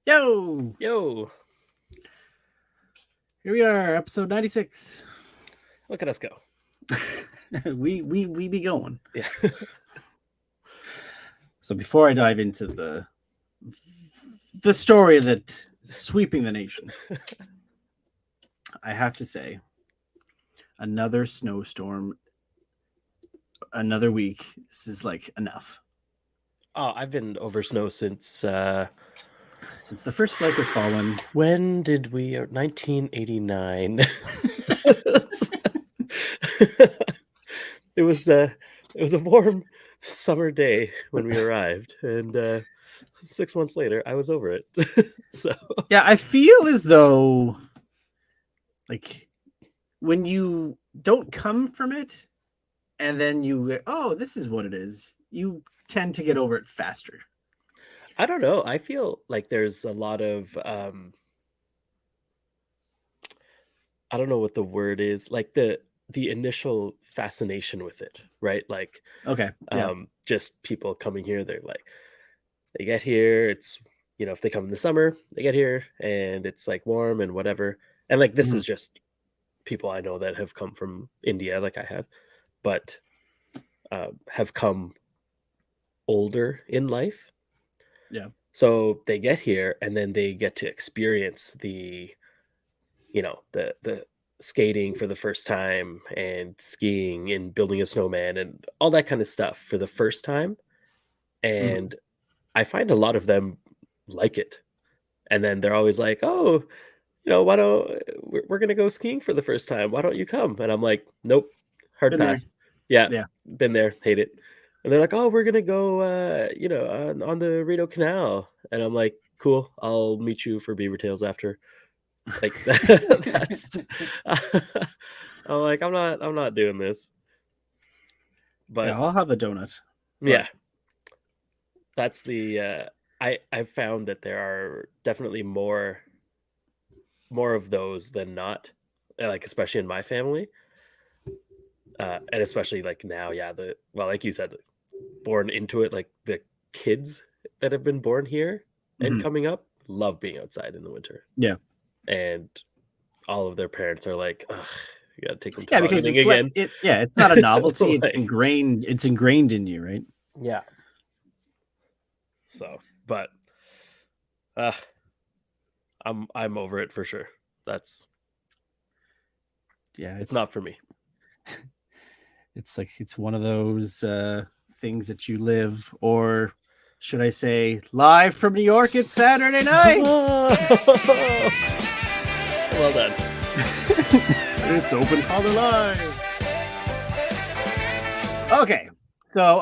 Yo, Yo, here we are, episode 96. look at us go. we be going. Yeah. So before I dive into the story that's sweeping the nation, I have to say, another snowstorm, another week. This is like enough. Oh, I've been over snow Since the first flake has fallen, when did we 1989. It was a warm summer day when we arrived, and 6 months later I was over it. So yeah, I feel as though like when you don't come from it, and then oh, this is what it is. You tend to get over it faster. I don't know. I feel like there's a lot of I don't know what the word is, like the initial fascination with it, right? Like Okay, yeah. just people coming here, they're like they get here, it's if they come in the summer, they get here and it's like warm and whatever. And like this Mhm. is just people I know that have come from India like I have, but have come older in life. Yeah. So they get here and then they get to experience the skating for the first time and skiing and building a snowman and all that kind of stuff for the first time. Mhm. And I find a lot of them like it. And then they're always like, "Oh, why don't we're gonna go skiing for the first time? Why don't you come?" And I'm like, "Nope, hard Been there. pass." Yeah, Yeah. been there, hate it. And they're like, "Oh, we're gonna go, on the Rideau Canal," and I'm like, "Cool, I'll meet you for Beaver Tails after." Like that's, I'm like, I'm not doing this. Yeah, But I'll have a donut. yeah, But that's the I've found that there are definitely more of those than not, like especially in my family, and especially like now, yeah. Like you said, born into it, like the kids that have been born here and mhm. coming up love being outside in the winter, Yeah. and all of their parents are like, "Ugh, you gotta take them Yeah, because tobogganing again." it's not a novelty. It's Like, ingrained in you, right? yeah. So, but uh, I'm over it for sure. That's Yeah, it's not for me. it's like it's one of those things that you live, or should I say live from New York, it's Saturday night. Well done. It's open color live. Okay. So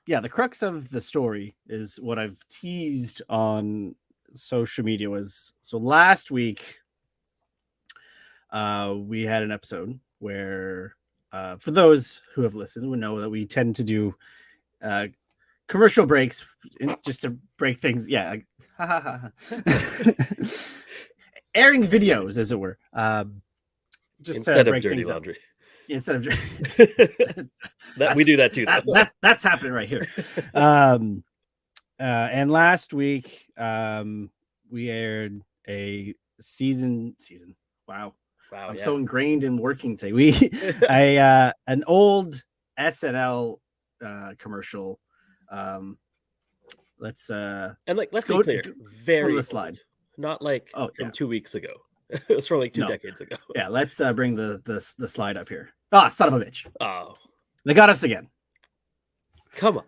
yeah, the crux of the story is what I've teased on social media. Was so last week we had an episode where for those who have listened would know that we tend to do uh commercial breaks just to break things. Yeah. Airing videos, as it were. Just to Instead of break dirty things up. laundry. Instead of That we do that too, though. that's happening right here. And last week we aired a season. Wow, Wow, I'm yeah. so ingrained in working today. An old SNL commercial. Let's And like, let's let's be go clear, to very the old. slide. Not like Oh from yeah, 2 weeks ago. It was from like two no, decades ago. yeah. Let's bring the slide up here. Ah, son of a bitch! Oh, They got us again. come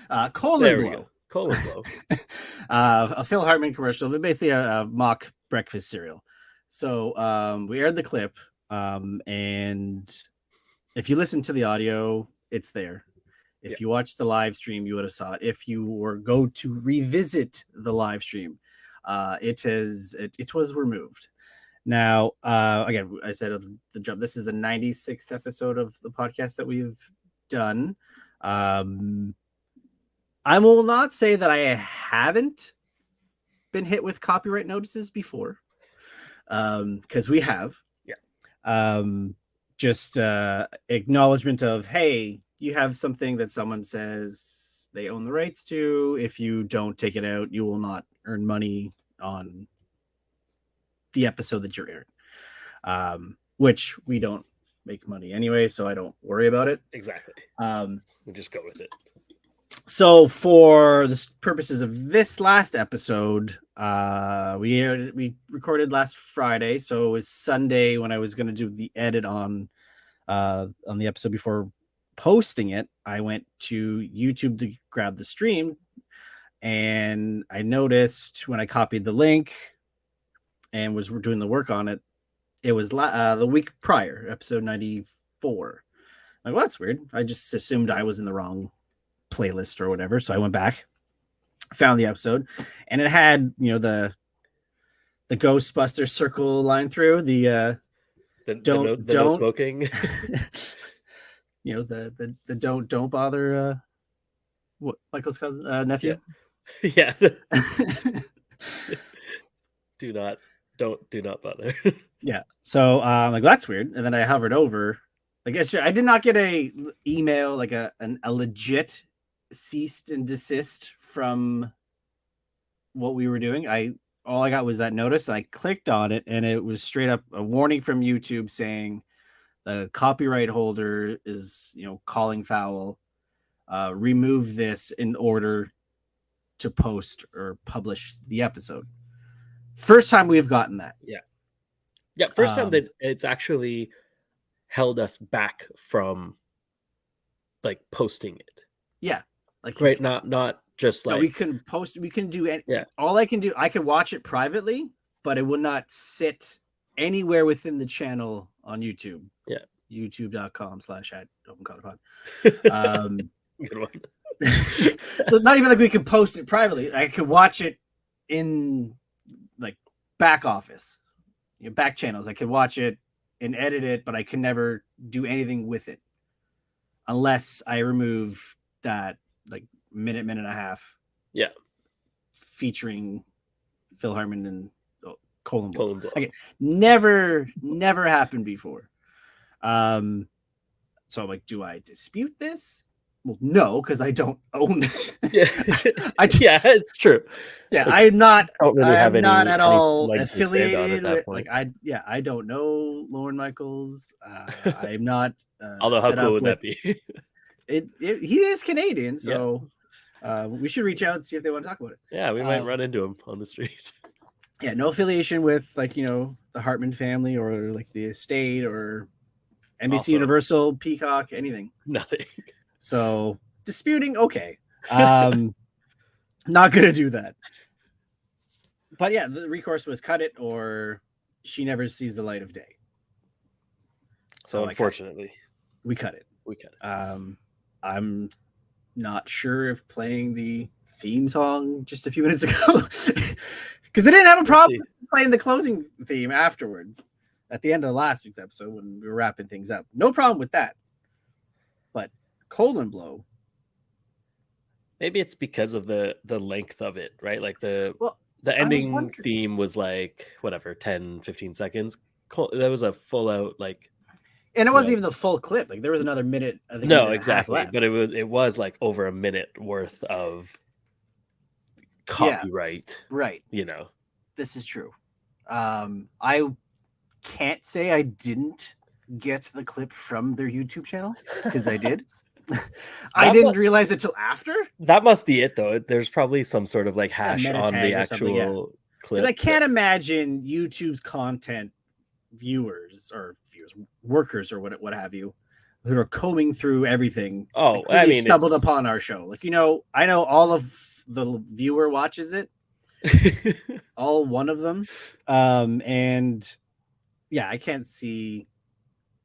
on. Colon There we blow. go. Colon blow. A Phil Hartman commercial, but basically a mock breakfast cereal. So we aired the clip, and if you listen to the audio, it's there. If Yeah. you watch the live stream, you would have saw it. If you were go to revisit the live stream, it was removed. Now, again, I said the jump. This is the 96th episode of the podcast that we've done. I will not say that I haven't been hit with copyright notices before, because we have. Yeah. Just acknowledgement of, hey, you have something that someone says they own the rights to. If you don't take it out, you will not earn money on the episode that you're airing, which we don't make money anyway, so I don't worry about it. Exactly. We'll just go with it. So for the purposes of this last episode, we recorded last Friday, so it was Sunday when I was going to do the edit on the episode before posting it. I went to YouTube to grab the stream, and I noticed when I copied the link and was doing the work on it, it was the week prior, episode 94. Like, well, that's weird. I just assumed I was in the wrong playlist or whatever. So I went back, found the episode, and it had, the Ghostbusters circle line through the don't no smoking. the don't bother what Michael's cousin nephew. Yeah. do not bother. Yeah. So like, that's weird. And then I hovered over. I guess I did not get a email, like a legit ceased and desist from what we were doing. All I got was that notice, and I clicked on it, and it was straight up a warning from YouTube saying the copyright holder is, calling foul. Remove this in order to post or publish the episode. First time we've gotten that. Yeah. First time that it's actually held us back from like posting it. Yeah. Like, right. Not just like, no, we couldn't post. We couldn't do any. Yeah. All I can do, I could watch it privately, but it would not sit anywhere within the channel on YouTube. Yeah. YouTube.com/@OpenColorPod. Good one. So not even like we could post it privately. I could watch it in like back office, back channels. I could watch it and edit it, but I could never do anything with it unless I remove that like minute and a half. Yeah. Featuring Phil Hartman and Colin Blow. Okay. Never happened before. So I'm like, do I dispute this? Well, no, because I don't own it. Yeah, it's true. Yeah, I'm not. Don't really have any, not at all leg to stand on affiliated at that with. point. I don't know Lorne Michaels. I'm not. Although, how cool would that be? He is Canadian, so we should reach out and see if they want to talk about it. Yeah, we might run into him on the street. Yeah, no affiliation with like the Hartman family or like the estate or NBC, also, Universal, Peacock, anything. Nothing. So disputing, okay. Not gonna do that. But yeah, the recourse was cut it or she never sees the light of day. So unfortunately, we cut it. I'm not sure if playing the theme song just a few minutes ago, because they didn't have a problem playing the closing theme afterwards at the end of last week's episode when we were wrapping things up. No problem with that. But Colin Blow, maybe it's because of the length of it, right? Like the ending theme was like whatever 10-15 seconds. That was a full out like, and it wasn't even the full clip. Like there was another minute. I think no, exactly. But it was like over a minute worth of copyright. Yeah, right. This is true. I can't say I didn't get the clip from their YouTube channel because I did. I didn't realize it till after. That must be it, though. There's probably some sort of like hash on the actual clip. Because I can't imagine YouTube's content workers or what have you, who are combing through everything. Oh, I mean, stumbled upon our show. Like, I know all of the viewer watches it, all one of them, and yeah, I can't see.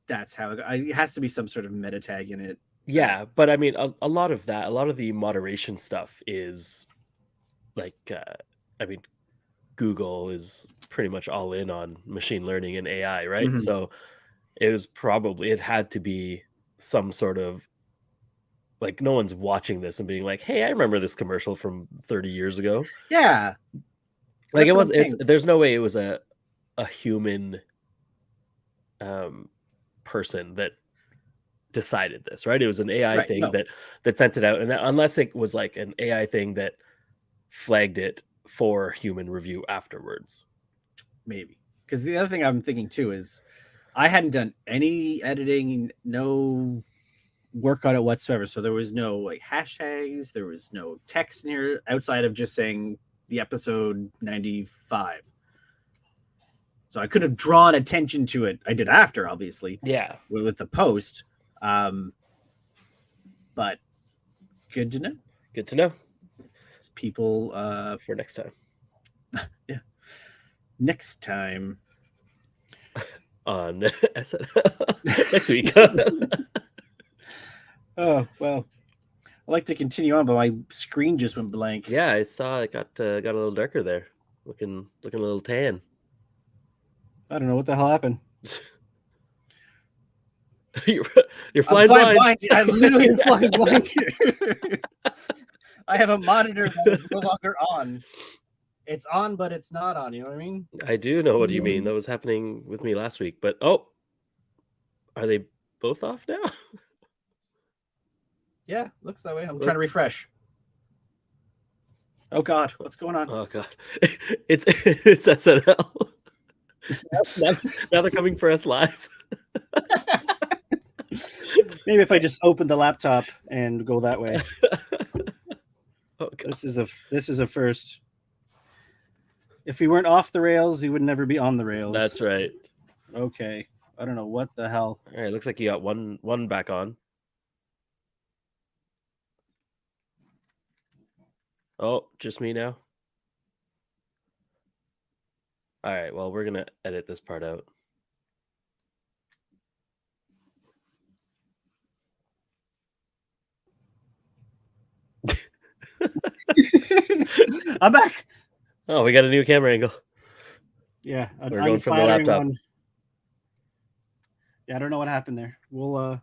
That's how it has to be some sort of meta tag in it. Yeah, but I mean, a lot of the moderation stuff is like, I mean, Google is pretty much all in on machine learning and AI, right? Mm-hmm. So it had to be some sort of like, no one's watching this and being like, hey, I remember this commercial from 30 years ago. Yeah. Like there's no way it was a human person that decided this, right? It was an AI Right, thing no. that sent it out, and that, unless it was like an AI thing that flagged it for human review afterwards. Maybe. Because the other thing I'm thinking too is I hadn't done any editing, no work on it whatsoever. So there was no like hashtags, there was no text near outside of just saying the episode 95. So I could have drawn attention to it. I did after, obviously, Yeah, with the post. But good to know. good to know People, for next time. yeah. Next time On SNL next week. Oh well, I like to continue on, but my screen just went blank. Yeah, I saw it got a little darker there, looking a little tan. I don't know what the hell happened. you're I'm flying blind. I'm literally flying blind here. I have a monitor that is no longer on. It's on, but it's not on. You know what I mean? I do know what you mean. That was happening with me last week. But are they both off now? Yeah, looks that way. I'm trying to refresh. Oh God, what's going on? Oh God, it's SNL. now they're coming for us live. Maybe if I just open the laptop and go that way. Oh God. This is a first. If we weren't off the rails, we would never be on the rails. That's right. Okay. I don't know what the hell. All right, looks like you got one back on. Oh, just me now? All right, well, we're going to edit this part out. I'm back. Oh, we got a new camera angle. Yeah, we're going from the laptop. Yeah, I don't know what happened there. We'll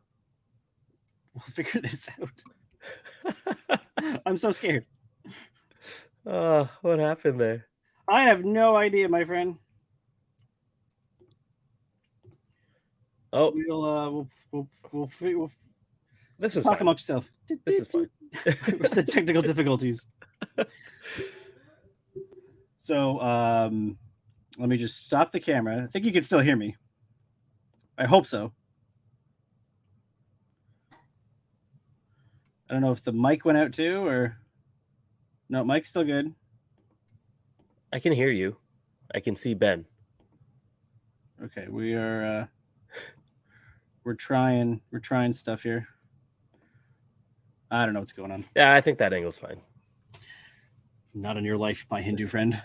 figure this out. I'm so scared. What happened there? I have no idea, my friend. Oh, we'll this is talk fine. amongst stuff. This is fine. What's the technical difficulties? So, let me just stop the camera. I think you can still hear me. I hope so. I don't know if the mic went out too, or no, mic's still good. I can hear you. I can see Ben. Okay, we are we're trying stuff here. I don't know what's going on. Yeah, I think that angle's fine. Not in your life, my Hindu friend.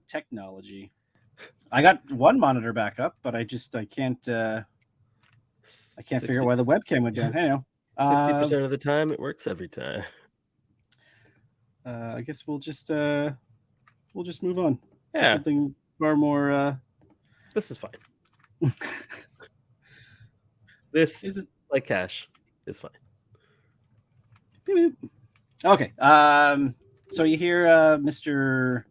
Technology. I got one monitor back up, but I can't figure out why the webcam went down. Hey, 60% of the time, it works every time. I guess we'll just move on. Yeah, something far more. This is fine. This isn't like cash. It's fine. Okay. So you hear Mr.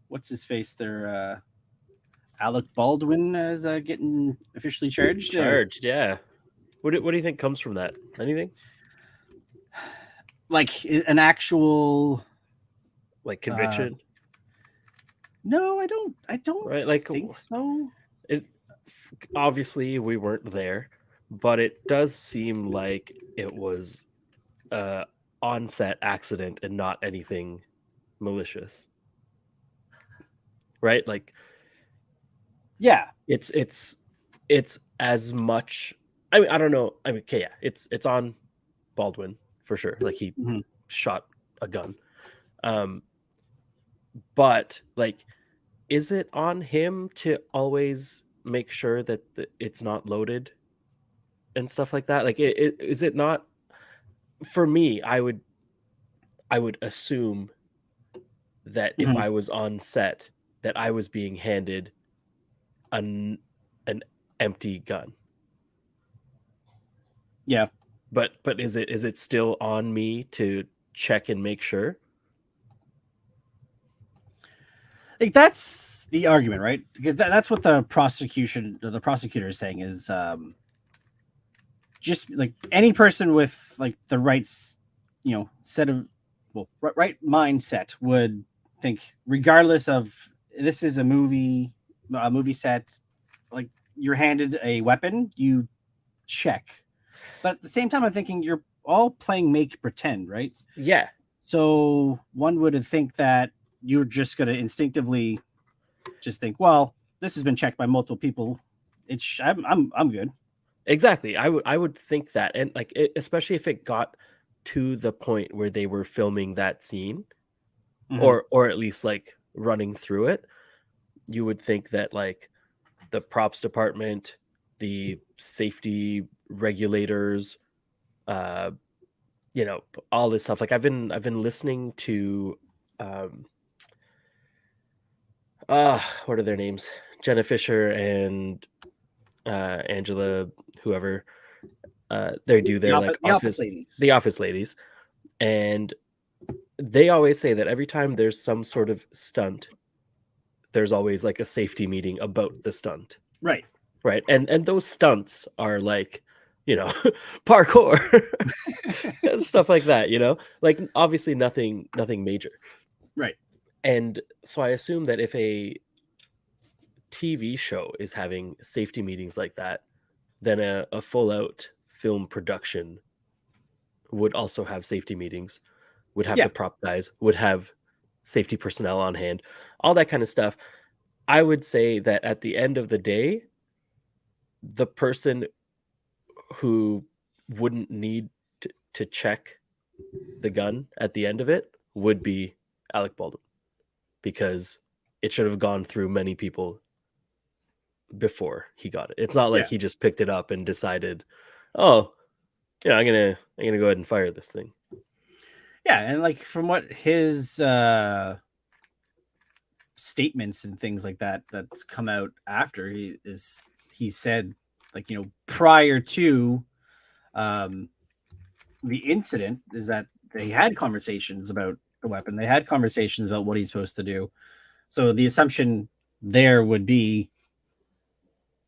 What's his face there? Alec Baldwin is getting officially charged. Yeah. What do you think comes from that? Anything? Like an actual conviction? No, I don't. Right, think so. It obviously we weren't there, but it does seem like it was on-set accident and not anything malicious. Right? Yeah. It's as much. I mean, I don't know. I mean, okay, yeah, it's on Baldwin for sure. He shot a gun. But is it on him to always make sure that it's not loaded and stuff like that? Is it not? For me, I would assume that if I was on set, that I was being handed an empty gun. Yeah. But is it still on me to check and make sure? like that's the argument, right? Because that's what the prosecutor is saying is just like any person with like the rights, set of right mindset would think, regardless of this is a movie set, like you're handed a weapon, you check. But at the same time, I'm thinking you're all playing make pretend, right? Yeah, So one would think that you're just going to instinctively just think, well, this has been checked by multiple people. I'm good. exactly. I would think that, and like especially if it got to the point where they were filming that scene, Mm-hmm. or at least like running through it, you would think that like the props department, the safety regulators, uh, all this stuff. Like I've been listening to, um, what are their names? Jenna Fisher and Angela, whoever. They do their like The office ladies. the office ladies, and they always say that every time there's some sort of stunt, there's always like a safety meeting about the stunt, Right. right? And those stunts are like, you know, parkour, stuff like that. Like obviously nothing major. Right. And so I assume that if a TV show is having safety meetings like that, then a full out film production would also have safety meetings, would have Yeah. the prop guys, would have safety personnel on hand, all that kind of stuff. I would say that at the end of the day, the person who wouldn't need to check the gun at the end of it would be Alec Baldwin, because it should have gone through many people before he got it. It's not like Yeah. he just picked it up and decided, "Oh, I'm gonna go ahead and fire this thing." Yeah. And like from what his statements and things like that's come out after, he said, like, prior to um the incident, is that they had conversations about the weapon. They had conversations about what he's supposed to do. So the assumption there would be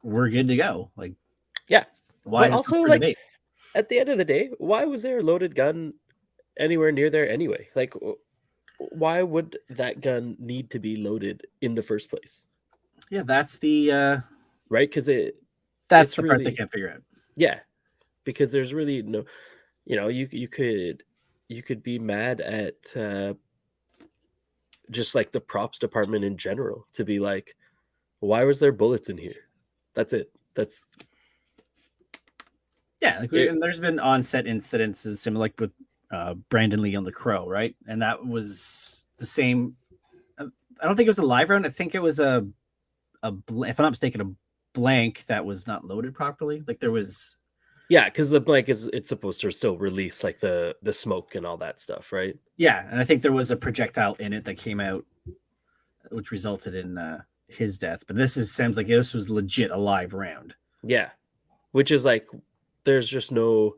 we're good to go. Like, Yeah, why but is this up also for like debate? at the end of the day, why was there a loaded gun anywhere near there anyway? Like, why would that gun need to be loaded in the first place? Yeah, Right? Because that's it's the part they really, can't figure out. yeah. Because there's really no, you could be mad at just like the props department in general, to be like, why was there bullets in here? That's it. That's Yeah, like it. and there's been on-set incidences similar, like with Brandon Lee on The Crow, right? And that was the same. I don't think it was a live round. I think it was if I'm not mistaken, a blank that was not loaded properly. Like there was, Yeah, because the blank is, it's supposed to still release like the smoke and all that stuff, right? yeah, and I think there was a projectile in it that came out, which resulted in his death. But seems like this was legit a live round. Yeah, which is like, there's just no.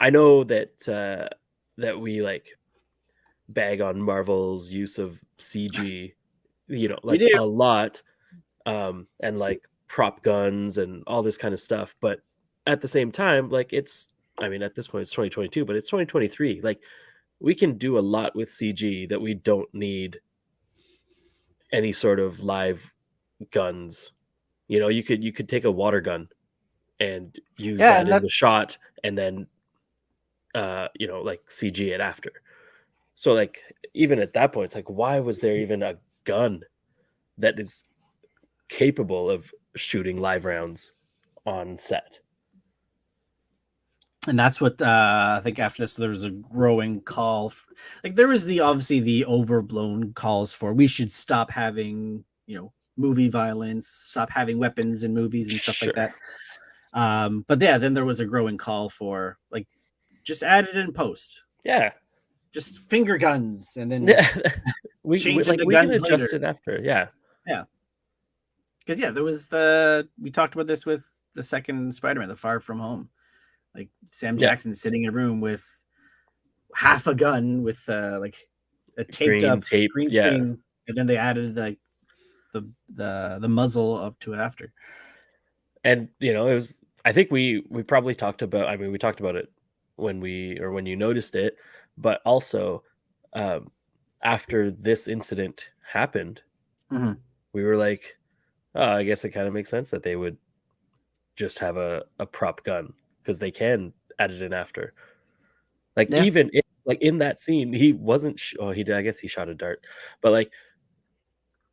I know that that we like bag on Marvel's use of CG, We like do. a lot, and like prop guns and all this kind of stuff. But at the same time, like I mean, at this point it's 2022, but it's 2023. Like we can do a lot with CG that we don't need any sort of live guns. You could take a water gun and use Yeah, that and in the that's shot, and then like CG it after. So like even at that point, it's like, why was there even a gun that is capable of shooting live rounds on set? what I think after this there was a growing call. Like there was obviously the overblown calls for we should stop having movie violence, stop having weapons in movies and stuff like Sure. that. But yeah, then there was a growing call for like just add it in post, Yeah. just finger guns, and then Yeah. we change it like to we can guns adjust later. it after. Yeah. Yeah, because there was we talked about this with the second Spider-Man, the Far From Home. Like Sam Yeah. Jackson sitting in a room with half a gun with like a taped Green up tape. green Yeah. screen. and then they added like the muzzle up to it after. And it was, I think we probably talked about, I mean, we talked about it when you noticed it, but also um, after this incident happened, Mm-hmm. we were like, oh, I guess it kind of makes sense that they would just have a prop gun, because they can add it in after. Like Yeah. even like in that scene, he wasn't. Oh, he did. I guess he shot a dart, but like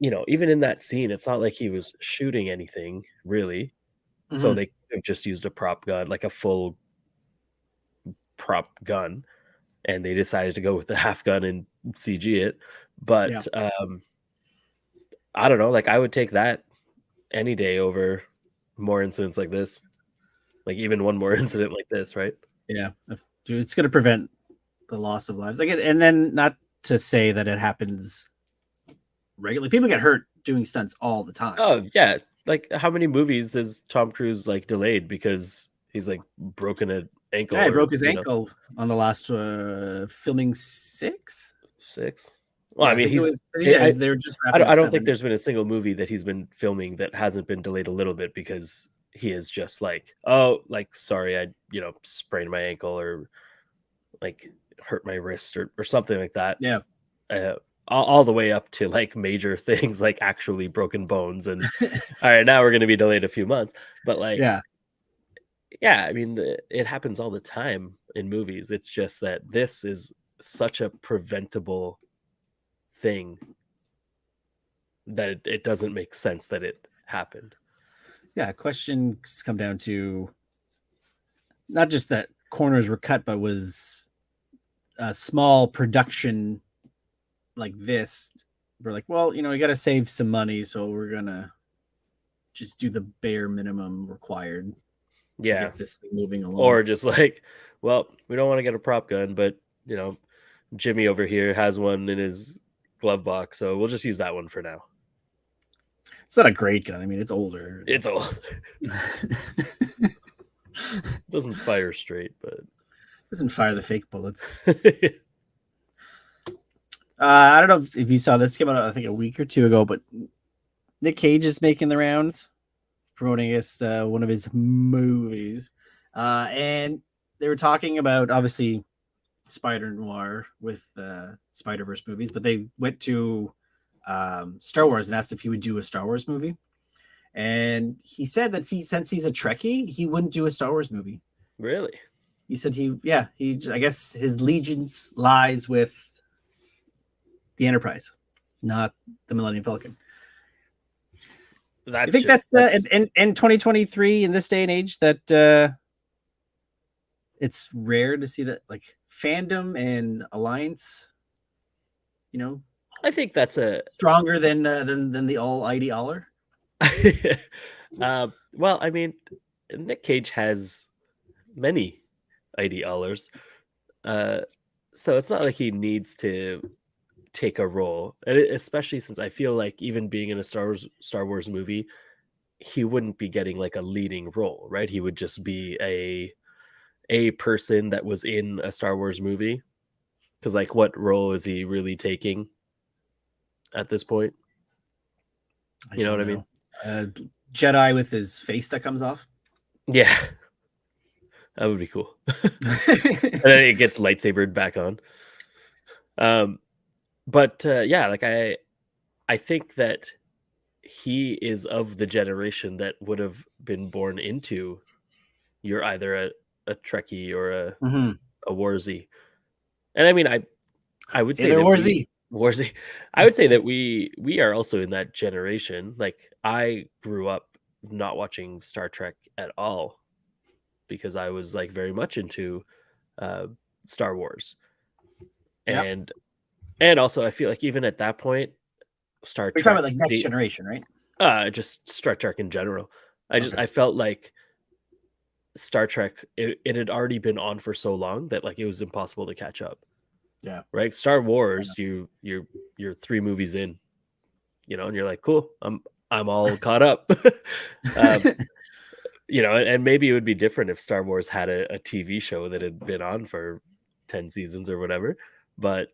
even in that scene, it's not like he was shooting anything really. So Mm-hmm. they could have just used a prop gun, like a full prop gun, and they decided to go with the half gun and CG it. Yeah. But I don't know. Like I would take that any day over more incidents like this. Like even one more incident like this, right? Yeah. Dude, it's going to prevent the loss of lives. Like, and then not to say that it happens regularly. People get hurt doing stunts all the time. Oh yeah. Like how many movies has Tom Cruise like delayed because he's like broken an ankle, Yeah, he or broke his ankle on the last filming 6. six? Well, Yeah, I I mean, think it was. Yeah, they were just wrapping up I don't think 7. there's been a single movie that he's been filming that hasn't been delayed a little bit because he is just like, oh, like sorry, I sprained my ankle, or like hurt my wrist, or something like that. Yeah. Uh, all the way up to like major things like actually broken bones, and all right, now we're going to be delayed a few months. But like, Yeah. yeah, I mean, it happens all the time in movies. It's just that this is such a preventable thing that it doesn't make sense that it happened. Yeah. Questions come down to not just that corners were cut, but was a small production like this. We're like, well, you got to save some money, so we're gonna just do the bare minimum required to Yeah. get this thing moving along. Or just like, well, we don't want to get a prop gun, but Jimmy over here has one in his glove box, so we'll just use that one for now. It's not a great gun. I mean, it's older. It's old. Doesn't fire straight, but Doesn't fire the fake bullets. I don't know if you saw this, came out I think a week or two ago, but Nick Cage is making the rounds, promoting against one of his movies, and they were talking about obviously Spider Noir with Spider Verse movies, but they went to Star Wars and asked if he would do a Star Wars movie, and he said that since he's a Trekkie, he wouldn't do a Star Wars movie. Really? He said I guess his allegiance lies with the Enterprise, not the Millennium Falcon. That's You think that's in 2023 in this day and age that it's rare to see that like fandom and alliance, I think that's a stronger than the all-ID aller. well, I mean, Nick Cage has many IDLers, so it's not like he needs to take a role, and especially since I feel like even being in a Star Wars movie, he wouldn't be getting like a leading role, right? He would just be a person that was in a Star Wars movie, because like what role is he really taking at this point? You know what I mean? Jedi with his face that comes off. Yeah, that would be cool. And then it gets lightsabered back on. But yeah, like I think that he is of the generation that would have been born into, you're either a Trekkie or a Warzy. And I mean, I would say Either that Warzy. I would say that we are also in that generation. Like I grew up not watching Star Trek at all because I was like very much into Star Wars. Yep. And also I feel like even at that point, Star We're Trek, talking about like Next Generation, right? just Star Trek in general. Okay. I felt like Star Trek, it had already been on for so long that like it was impossible to catch up. Yeah. Right. Star Wars, you're 3 movies in, and you're like, cool, I'm all caught up. And maybe it would be different if Star Wars had a TV show that had been on for 10 seasons or whatever. But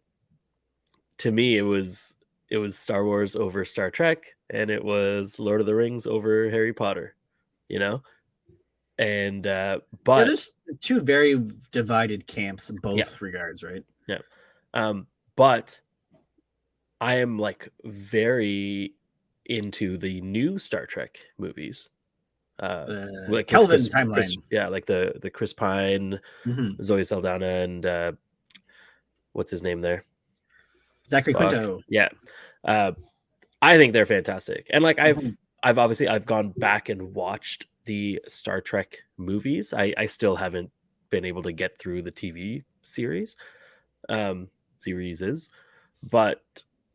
to me, it was it was Star Wars over Star Trek, and it was Lord of the Rings over Harry Potter, you know? And but there's two very divided camps in Yeah. both regards, right? yeah. But I am like very into the new Star Trek movies. The Like with Kelvin Chris, timeline. yeah, like the Chris Pine, Mhm. Zoe Saldana, and what's his name there? Zachary Spock. Quinto. Yeah. I think they're fantastic. And like Mhm. I've gone back and watched the Star Trek movies. I still haven't been able to get through the TV series. Series is, but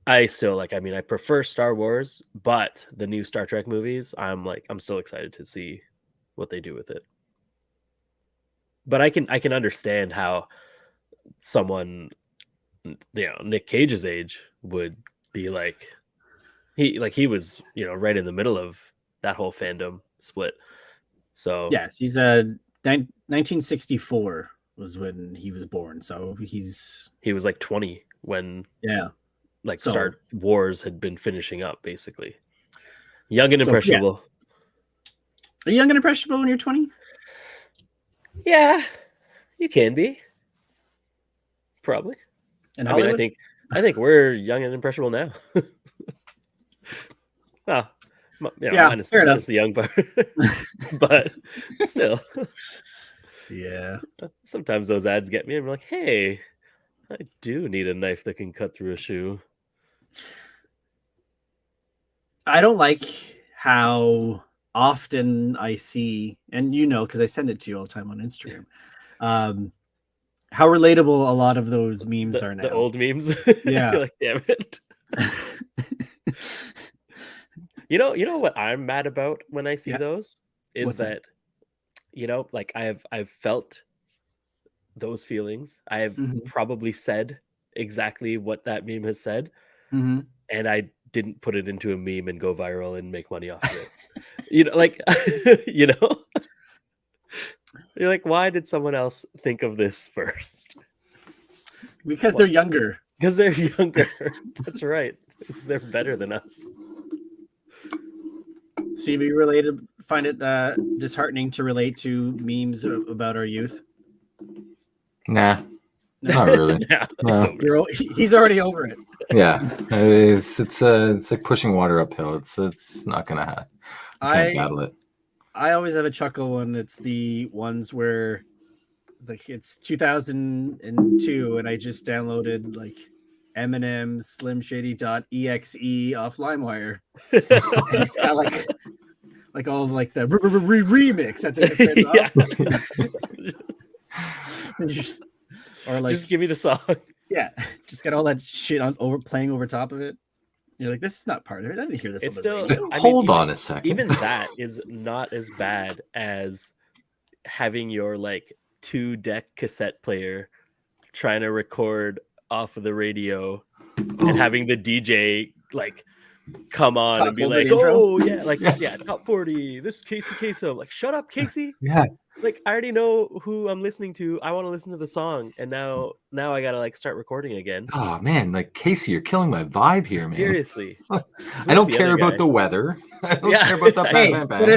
I still like, I mean, I prefer Star Wars, but the new Star Trek movies, I'm still excited to see what they do with it. But I can understand how someone, Nick Cage's age would be like, he was, right in the middle of that whole fandom split. So Yes, he's 1964 was when he was born, so he's he was like 20 when yeah. like So Star Wars had been finishing up, basically. Young and yeah. impressionable. Are you young and impressionable when you're 20? Yeah, you can be. Probably. In I mean, Hollywood? I think we're young and impressionable now. Well, Yeah, minus fair enough. the young part, but still, Yeah. sometimes those ads get me. I'm like, hey, I do need a knife that can cut through a shoe. I don't like how often I see, and because I send it to you all the time on Instagram, how relatable a lot of those memes are now. The old memes. Yeah. You're like, damn it. You know what I'm mad about when I see Yeah. those is What's that? like I've felt those feelings. I have Mhm. probably said exactly what that meme has said, Mhm. and I didn't put it into a meme and go viral and make money off of it. Like you're like, why did someone else think of this first? Because they're younger. Because they're younger. That's right. They're better than us. Steve, are you find it disheartening to relate to memes about our youth? Nah, not really. Yeah, No. He's already over it. Yeah, it's like pushing water uphill. It's not gonna happen. You can't battle it. I always have a chuckle when it's the ones where it's 2002 and I just downloaded like Eminem slimshady.exe off LimeWire. And it's got like all of like the remix at the yeah. or like just give me the song. Yeah, just got all that shit playing over top of it. You're like, this is not part of it. I didn't hear this. It's on still the radio. Hold on a second. Even that is not as bad as having your like 2-deck cassette player trying to record off of the radio and having the DJ like come on Talk and be over like, the intro? oh yeah, like top 40. This is Casey Kasem. Like, shut up, Casey. Yeah. Like, I already know who I'm listening to. I want to listen to the song, and now I gotta like start recording again. Oh man, like Casey, you're killing my vibe here, man. Seriously. I don't care about the weather. I don't care about the hey, but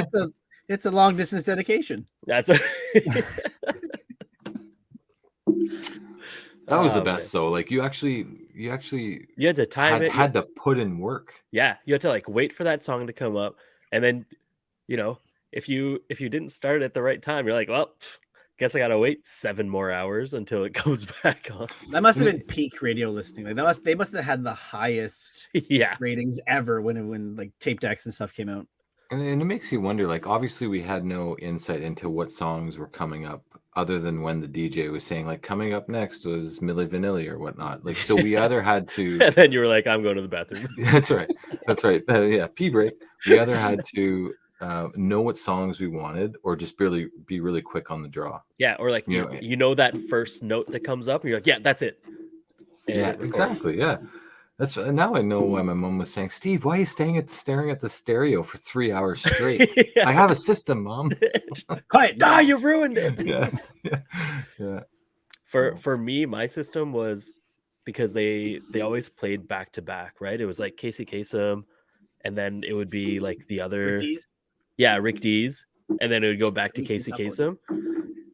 it's a long distance dedication. That's that was the best though. Like you actually you had to time it. Had to put in work. Yeah, you had to like wait for that song to come up, and then if you didn't start at the right time, you're like, well, guess I gotta wait 7 more hours until it comes back on. That must have been peak radio listening. Like they must have had the highest ratings ever when like tape decks and stuff came out. And it makes you wonder, like, obviously we had no insight into what songs were coming up other than when the DJ was saying, like, coming up next was Milli Vanilli or whatnot. Like, so we either had to... And then you were like, I'm going to the bathroom. That's right. That's right. Yeah, pee break. We either had to know what songs we wanted or just be really quick on the draw. Yeah, or like, you know that first note that comes up and you're like, yeah, that's it. Yeah, exactly. Yeah. Now I know why my mom was saying, Steve, why are you staring at the stereo for 3 hours straight? I have a system, Mom. Quiet. You ruined it. Yeah. For me, my system was because they always played back to back, right? It was like Casey Kasem, and then it would be like the other, Ricky's. Rick Dees, and then it would go back to Ricky's Casey top 40. Kasem,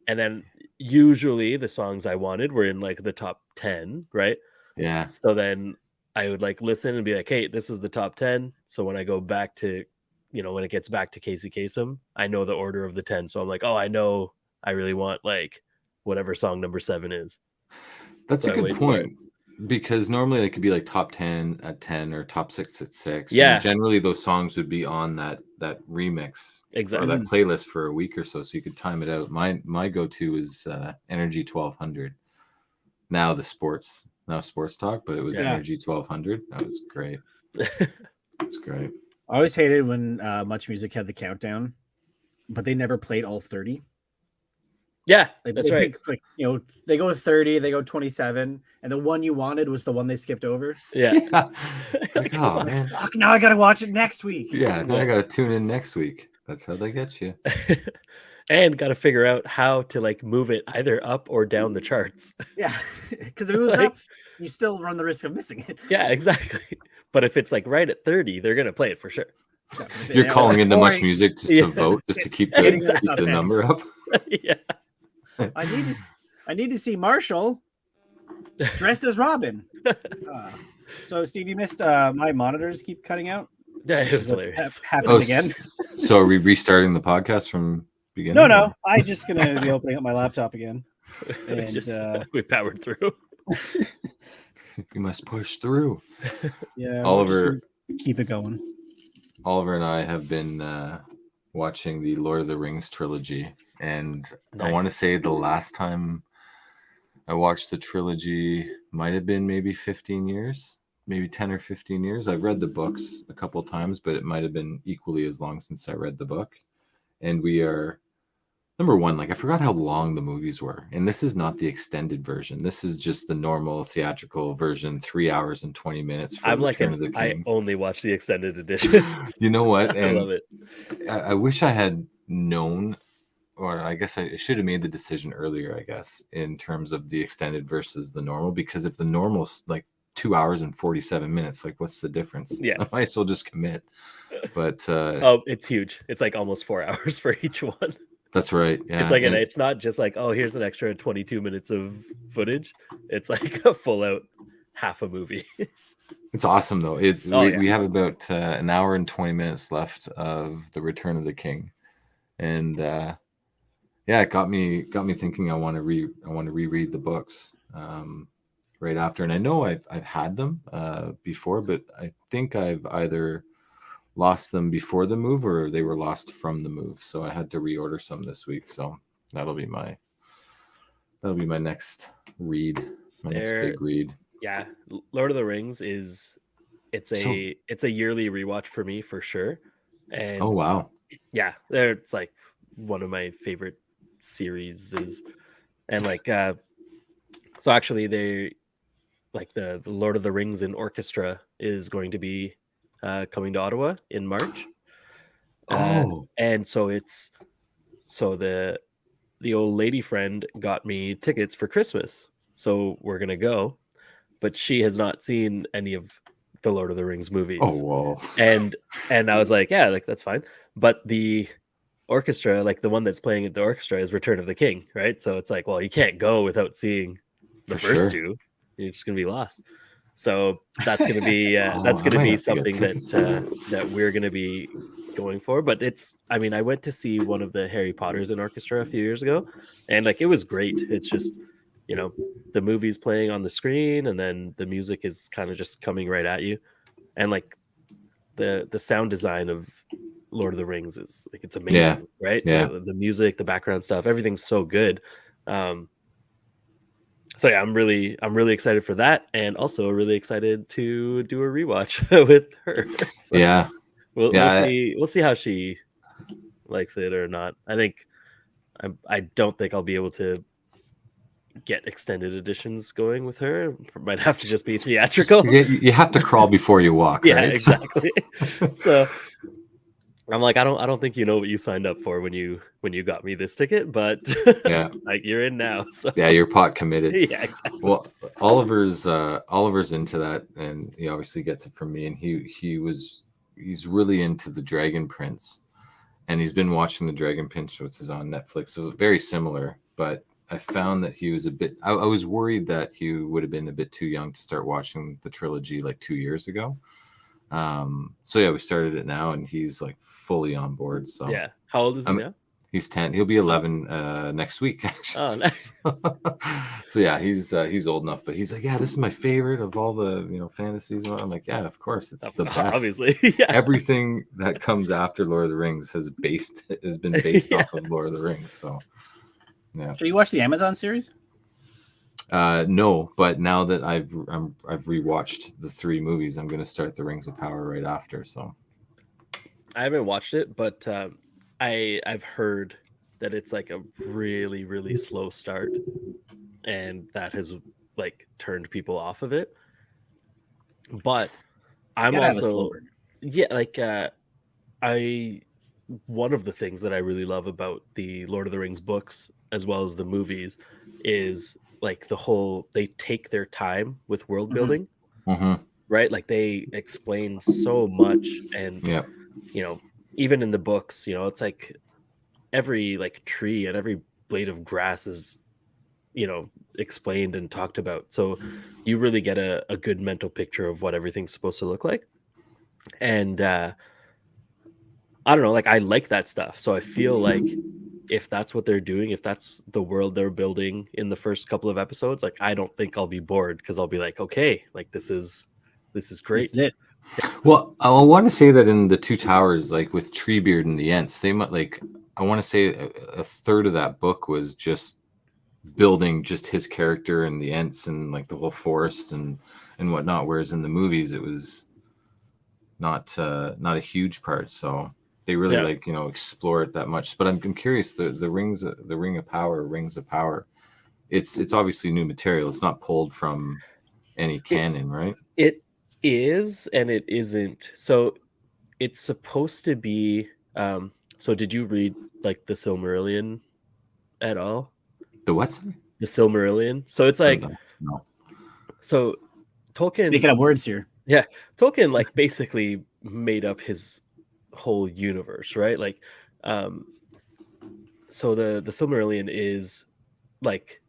and then usually the songs I wanted were in like the top 10, right? Yeah. So then I would like listen and be like, hey, this is the top 10. So when I go back to, when it gets back to Casey Kasem, I know the order of the 10. So I'm like, oh, I know I really want like whatever song number 7 is. That's So a I good wait for it. point, because normally it could be like top 10 at 10 or top 6 at 6. Yeah. And generally those songs would be on that remix Exactly. or that playlist for a week or so you could time it out. My go-to is Energy 1200. Now sports talk, but it was Yeah. Energy 1200. That was great. It's great. I always hated when Much Music had the countdown, but they never played all 30. Yeah, Like, that's they right. pick, like, they go 30, they go 27, and the one you wanted was the one they skipped over. Yeah. It's like, oh Like, man. fuck, now I gotta watch it next week. Yeah, now I gotta tune in next week. That's how they get you. And got to figure out how to like move it either up or down the charts. Yeah, because if it moves Like- up, you still run the risk of missing it. Yeah, exactly. But if it's like right at 30, they're gonna play it for sure. Yeah, You're calling into Much Cory, Music just Yeah. to vote, just to keep Getting the, to the keep top the 10. number up. Yeah. I need to see Marshall dressed as Robin. So Steve, you missed my monitors keep cutting out. Yeah, it was That hilarious. happened Oh, again. So are we restarting the podcast from beginning? No, I'm just gonna be opening up my laptop again. And We powered through. You must push through. yeah, we'll Oliver just keep it going. and I have been watching the Lord of the Rings trilogy, and I want to Nice. say the last time I watched the trilogy might have been maybe 15 years, maybe 10 or 15 years. I've read the books a couple of times, but it might have been equally as long since I read the book. And we are, number one, like I forgot how long the movies were. And this is not the extended version. This is just the normal theatrical version, 3 hours and 20 minutes for I'm like Return of the I King. only watch the extended edition. You know what? I And love it. I wish I had known, or I guess I should have made the decision earlier, I guess, in terms of the extended versus the normal, because if the normal's like 2 hours and 47 minutes, like what's the difference? Yeah. I might as well just commit. But Oh, it's huge. It's like almost 4 hours for each one. that's right. Yeah. It's like and it's not just like, oh, here's an extra 22 minutes of footage. It's like a full out half a movie. it's awesome though. It's Oh, yeah. we have about an hour and 20 minutes left of the Return of the King, and yeah, it got me thinking. I want to reread the books right after, and I know I've had them before, but I think I've either lost them before the move or they were lost from the move. So I had to reorder some this week. So that'll be my next read, my next big read. Yeah, Lord of the Rings it's a yearly rewatch for me for sure. And Oh wow. yeah, it's like one of my favorite series and like so actually they like the Lord of the Rings in orchestra is going to be coming to Ottawa in March. And so the old lady friend got me tickets for Christmas, so we're gonna go, but she has not seen any of the Lord of the Rings movies. Oh whoa. And I was like, yeah, like that's fine, but the orchestra, like the one that's playing at the orchestra, is Return of the King, right? So it's like, well, you can't go without seeing the For first sure. two. You're just gonna be lost. So that's gonna be Oh, that's I gonna might be have to get something tickets. that we're gonna be going for. But I mean, I went to see one of the Harry Potters in orchestra a few years ago, and like it was great. It's just, the movie's playing on the screen, and then the music is kind of just coming right at you, and like the sound design of Lord of the Rings is like it's amazing, Yeah. right? Yeah. So the music, the background stuff, everything's so good. So yeah, I'm really excited for that, and also really excited to do a rewatch with her. So Yeah. we'll Yeah, we'll see how she likes it or not. I don't think I'll be able to get extended editions going with her. It might have to just be theatrical. You have to crawl before you walk, Yeah, right? exactly. So I'm like, I don't think you know what you signed up for when you got me this ticket, but Yeah. like you're in now. So Yeah, you're pot committed. yeah, exactly. Well, Oliver's into that, and he obviously gets it from me. And he's really into the Dragon Prince, and he's been watching the Dragon Prince, which is on Netflix. So very similar, but I found that he was a bit. I was worried that he would have been a bit too young to start watching the trilogy like 2 years ago. So yeah, we started it now, and he's like fully on board. So Yeah. How old is he I'm now? He's 10. He'll be 11 next week, actually. Oh, nice. So yeah, he's old enough, but he's like, yeah, this is my favorite of all the fantasies. And I'm like, yeah, of course, it's the best. Obviously, yeah. Everything that comes after Lord of the Rings has been based Yeah. off of Lord of the Rings. So yeah. So you watch the Amazon series? No, but now that I've rewatched the 3 movies, I'm going to start the Rings of Power right after. So I haven't watched it, but I've heard that it's like a really, really slow start, and that has like turned people off of it. But I'm Gotta have a also slow burn. yeah, like I one of the things that I really love about the Lord of the Rings books as well as the movies is like the whole they take their time with world Mhm. building, mhm. right? Like they explain so much, and Yeah. Even in the books, it's like every like tree and every blade of grass is explained and talked about, so you really get a good mental picture of what everything's supposed to look like. And I don't know, like I like that stuff, so I feel like if that's what they're doing, if that's the world they're building in the first couple of episodes, like I don't think I'll be bored, because I'll be like, okay, like this is This is great. it. Well, I want to say that in the Two Towers, like with Treebeard and the Ents, they might like. I want to say a third of that book was just building just his character and the Ents and like the whole forest and whatnot. Whereas in the movies, it was not a huge part. So they really Yeah. explore it that much. But I'm curious. The Ring of Power, Rings of Power. It's obviously new material. It's not pulled from any It canon, right? it is and it isn't. So it's supposed to be. So did you read like the Silmarillion at all? The what? Sorry? The Silmarillion. So it's like No. so Tolkien. Speaking of words here. Yeah, Tolkien like basically made up his whole universe, right? Like, um, so the Silmarillion is like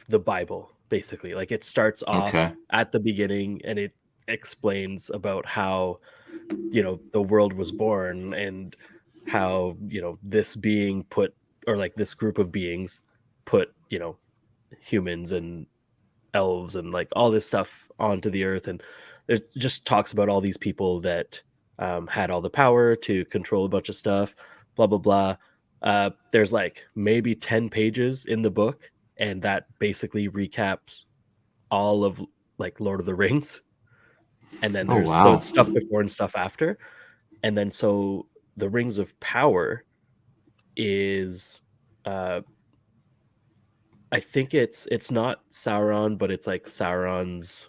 the Bible, basically. Like it starts off Okay. at the beginning, and it explains about how the world was born, and how this being put, or like this group of beings put humans and elves and like all this stuff onto the earth. And it just talks about all these people that had all the power to control a bunch of stuff, blah blah blah. There's like maybe 10 pages in the book, and that basically recaps all of like Lord of the Rings. And then Oh so wow. it's stuff before and stuff after. And then so the Rings of Power is uh I think it's not Sauron, but it's like Sauron's,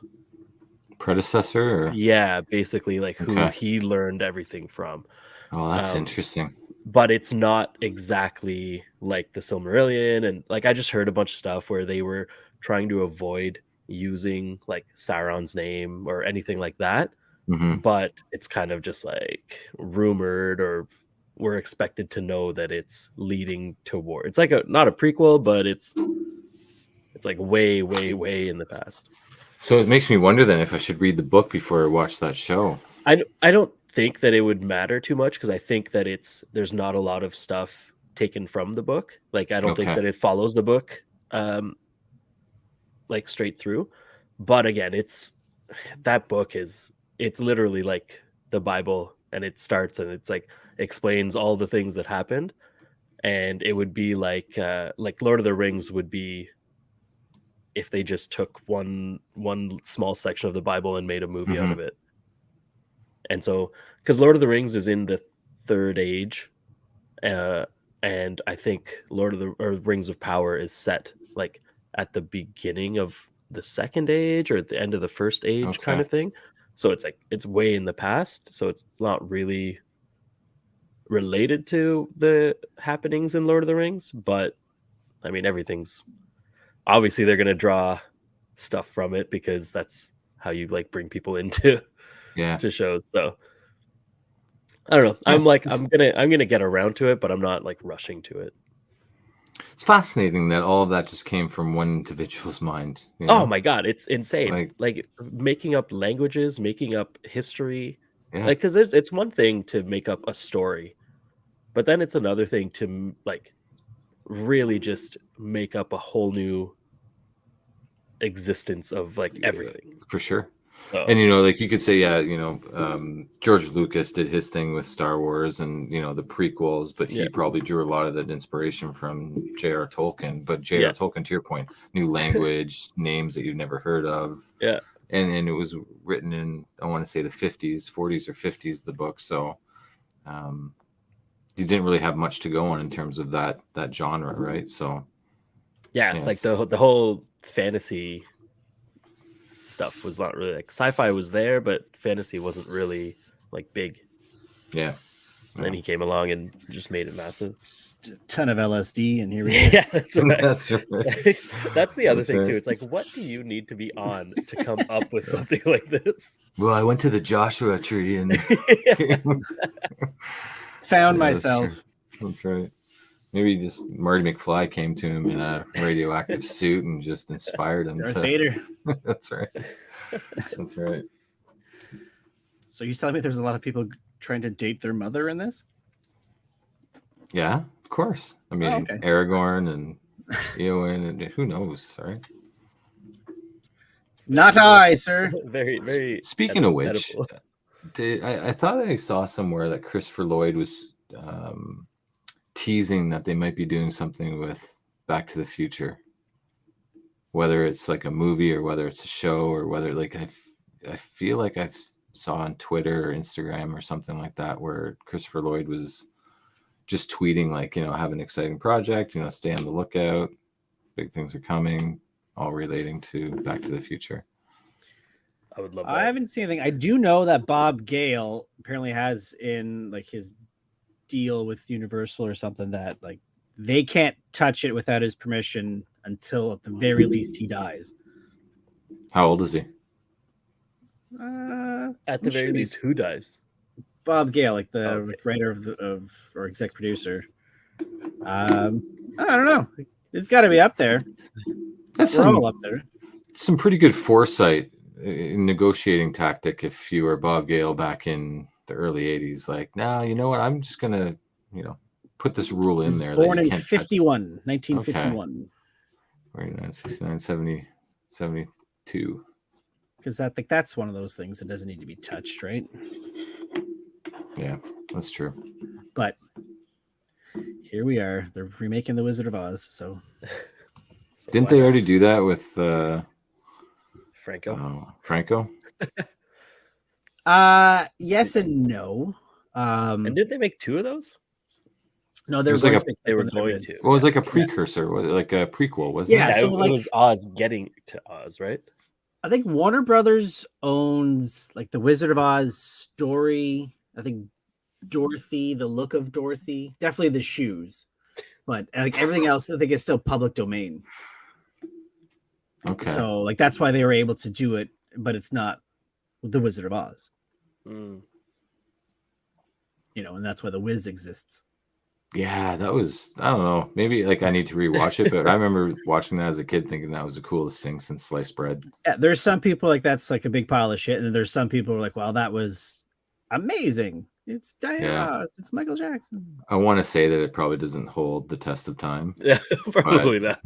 Predecessor? Or? yeah, basically like who Okay. he learned everything from. Oh, that's Um, interesting. but it's not exactly like the Silmarillion. And like I just heard a bunch of stuff where they were trying to avoid using like Sauron's name or anything like that. Hmm. But it's kind of just like rumored, or we're expected to know that it's leading toward. It's like not a prequel, but it's like way, way, way in the past. So it makes me wonder then if I should read the book before I watch that show. I don't think that it would matter too much, because I think that there's not a lot of stuff taken from the book. Like I don't think Okay. that it follows the book like straight through. But again, that book it's literally like the Bible, and it starts and it's like explains all the things that happened. And it would be like Lord of the Rings would be if they just took one small section of the Bible and made a movie out Hmm. of it. And so, because Lord of the Rings is in the third age, uh, and I think Rings of Power is set like at the beginning of the second age or at the end of the first age, kind Okay. of thing. So it's like it's way in the past. So it's not really related to the happenings in Lord of the Rings, but I mean, everything's obviously they're gonna draw stuff from it because that's how you like bring people into Yeah. to shows. So I don't know. I'm like I'm gonna get around to it, but I'm not like rushing to it. It's fascinating that all of that just came from one individual's mind. You Oh know? my god, it's insane! Like making up languages, making up history. Yeah. Like, because it's one thing to make up a story, but then it's another thing to like really just make up a whole new existence of like everything. For sure. So, And, you know, like you could say, yeah, you know, George Lucas did his thing with Star Wars and, you know, the prequels, but he probably drew a lot of that inspiration from J.R. Tolkien. But J.R. Tolkien, to your point, new language, names that you've never heard of. Yeah. And it was written in, I want to say the 40s or 50s, the book. So you didn't really have much to go on in terms of that genre, right? So yeah, like the whole fantasy stuff was not really like sci-fi was there, but fantasy wasn't really like big. Yeah. And then he came along and just made it massive. Just a ton of LSD, and here we are. Yeah, that's right. That's right. That's the other thing too. It's like, what do you need to be on to come up with something like this? Well, I went to the Joshua tree and found myself. That's right. Maybe just Marty McFly came to him in a radioactive suit and just inspired him. Darth Vader. That's right. That's right. So you're telling me there's a lot of people trying to date their mother in this? Yeah, of course. I mean, Aragorn and Eowyn and who knows, right? Not I, sir. Very, very. Speaking of which, I thought I saw somewhere that Christopher Lloyd was teasing that they might be doing something with Back to the Future, whether it's like a movie or whether it's a show or whether like I feel like I saw on Twitter or Instagram or something like that where Christopher Lloyd was just tweeting like, you know, have an exciting project, you know, stay on the lookout, big things are coming, all relating to Back to the Future. I would love that. I haven't seen anything. I do know that Bob Gale apparently has in like his deal with Universal or something that like they can't touch it without his permission until at the very least he dies. How old is he? At the very least, who dies? Bob Gale, like the writer of or exec producer. I don't know. It's got to be up there. We're all up there. Some pretty good foresight in negotiating tactic if you were Bob Gale back in the early 80s. Like, now, you know what? I'm just going to, you know, put this rule in there. Born in 1951. 49, 69, 70, 72. Because I think that's one of those things that doesn't need to be touched, right? Yeah, that's true. But here we are. They're remaking The Wizard of Oz. So didn't they already do that with Franco? Franco? Yes and no. And did they make two of those? No, they were going to. Well, it was like a precursor, like a prequel, wasn't it? Yeah, so it was Oz getting to Oz, right? I think Warner Brothers owns like the Wizard of Oz story. I think Dorothy, the look of Dorothy, definitely the shoes, but like everything else, I think is still public domain. Okay. So like that's why they were able to do it, but it's not the Wizard of Oz. Mm. You know, and that's why the Wiz exists. Yeah, that was, I don't know, maybe like I need to rewatch it, but I remember watching that as a kid thinking that was the coolest thing since sliced bread. Yeah, there's some people like that's like a big pile of shit, and then there's some people who are like, well, that was amazing. It's Diana Ross, it's Michael Jackson. I want to say that it probably doesn't hold the test of time. Yeah, probably not.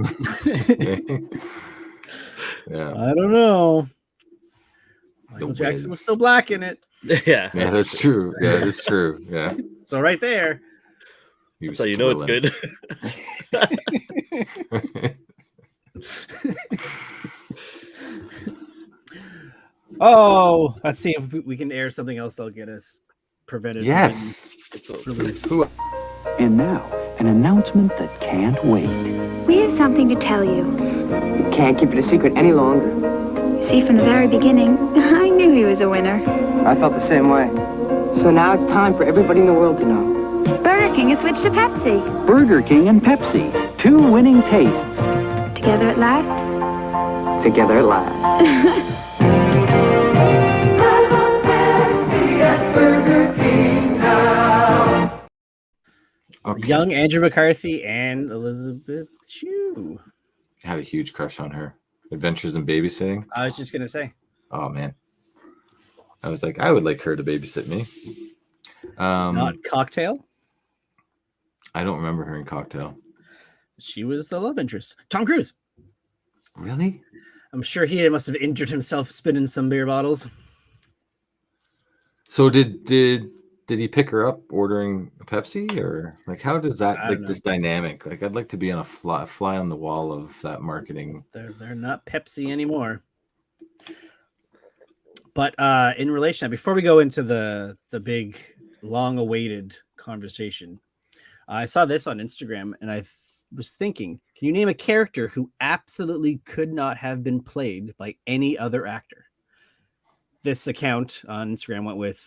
Yeah. I don't know. Michael Jackson was still black in it. Yeah, that's true. Yeah, that's true. Yeah. So right there. So you know it's good. Oh, let's see if we can air something else that'll get us prevented. Yes. And now, an announcement that can't wait. We have something to tell you. Can't keep it a secret any longer. See, from the very beginning, I knew he was a winner. I felt the same way. So now it's time for everybody in the world to know. Burger King has switched to Pepsi. Burger King and Pepsi, 2 winning tastes. Together at last? Together at last. Okay. Young Andrew McCarthy and Elizabeth Shue. I had a huge crush on her. Adventures in Babysitting. I was just gonna say. Oh man, I was like, I would like her to babysit me. Not Cocktail. I don't remember her in Cocktail. She was the love interest. Tom Cruise. Really? I'm sure he must have injured himself spinning some beer bottles. So did he pick her up ordering a Pepsi, or like how does that I like don't this dynamic? Like I'd like to be on a fly on the wall of that marketing. They're not Pepsi anymore. But in relation, before we go into the big long-awaited conversation, I saw this on Instagram, and I was thinking, can you name a character who absolutely could not have been played by any other actor? This account on Instagram went with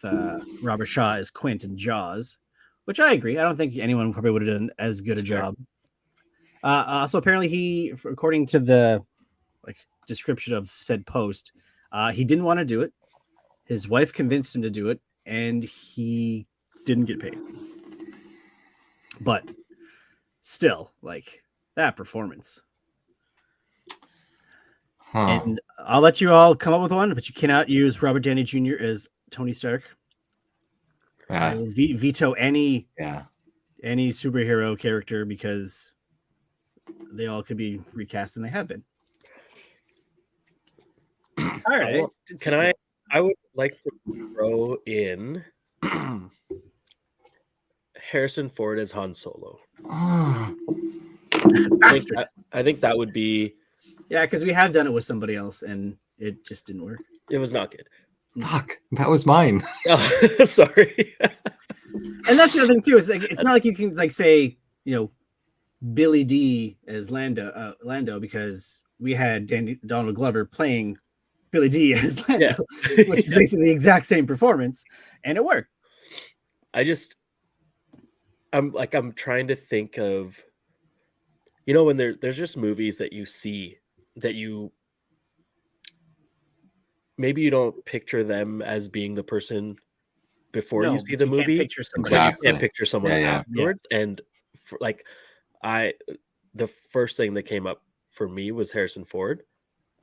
Robert Shaw as Quint in Jaws, which I agree. I don't think anyone probably would have done as good a job. Also, apparently, he, according to the description of said post, he didn't want to do it. His wife convinced him to do it, and he didn't get paid. But still, like that performance. Huh. And I'll let you all come up with one, but you cannot use Robert Downey Jr. as Tony Stark. I will veto any superhero character because they all could be recast, and they have been. All right. I would like to throw in Harrison Ford as Han Solo. I think that would be. Yeah, because we have done it with somebody else, and it just didn't work. It was not good. Fuck, that was mine. Oh, sorry. And that's the other thing too. Is like it's not like you can like say Billy D as Lando because we had Donald Glover playing Billy D as Lando, which is basically the exact same performance, and it worked. I'm trying to think of, when there's just movies that you see that maybe you don't picture them as being the person before you see the movie. Can't picture somebody. Exactly. You can't picture someone afterwards. Yeah. And the first thing that came up for me was Harrison Ford.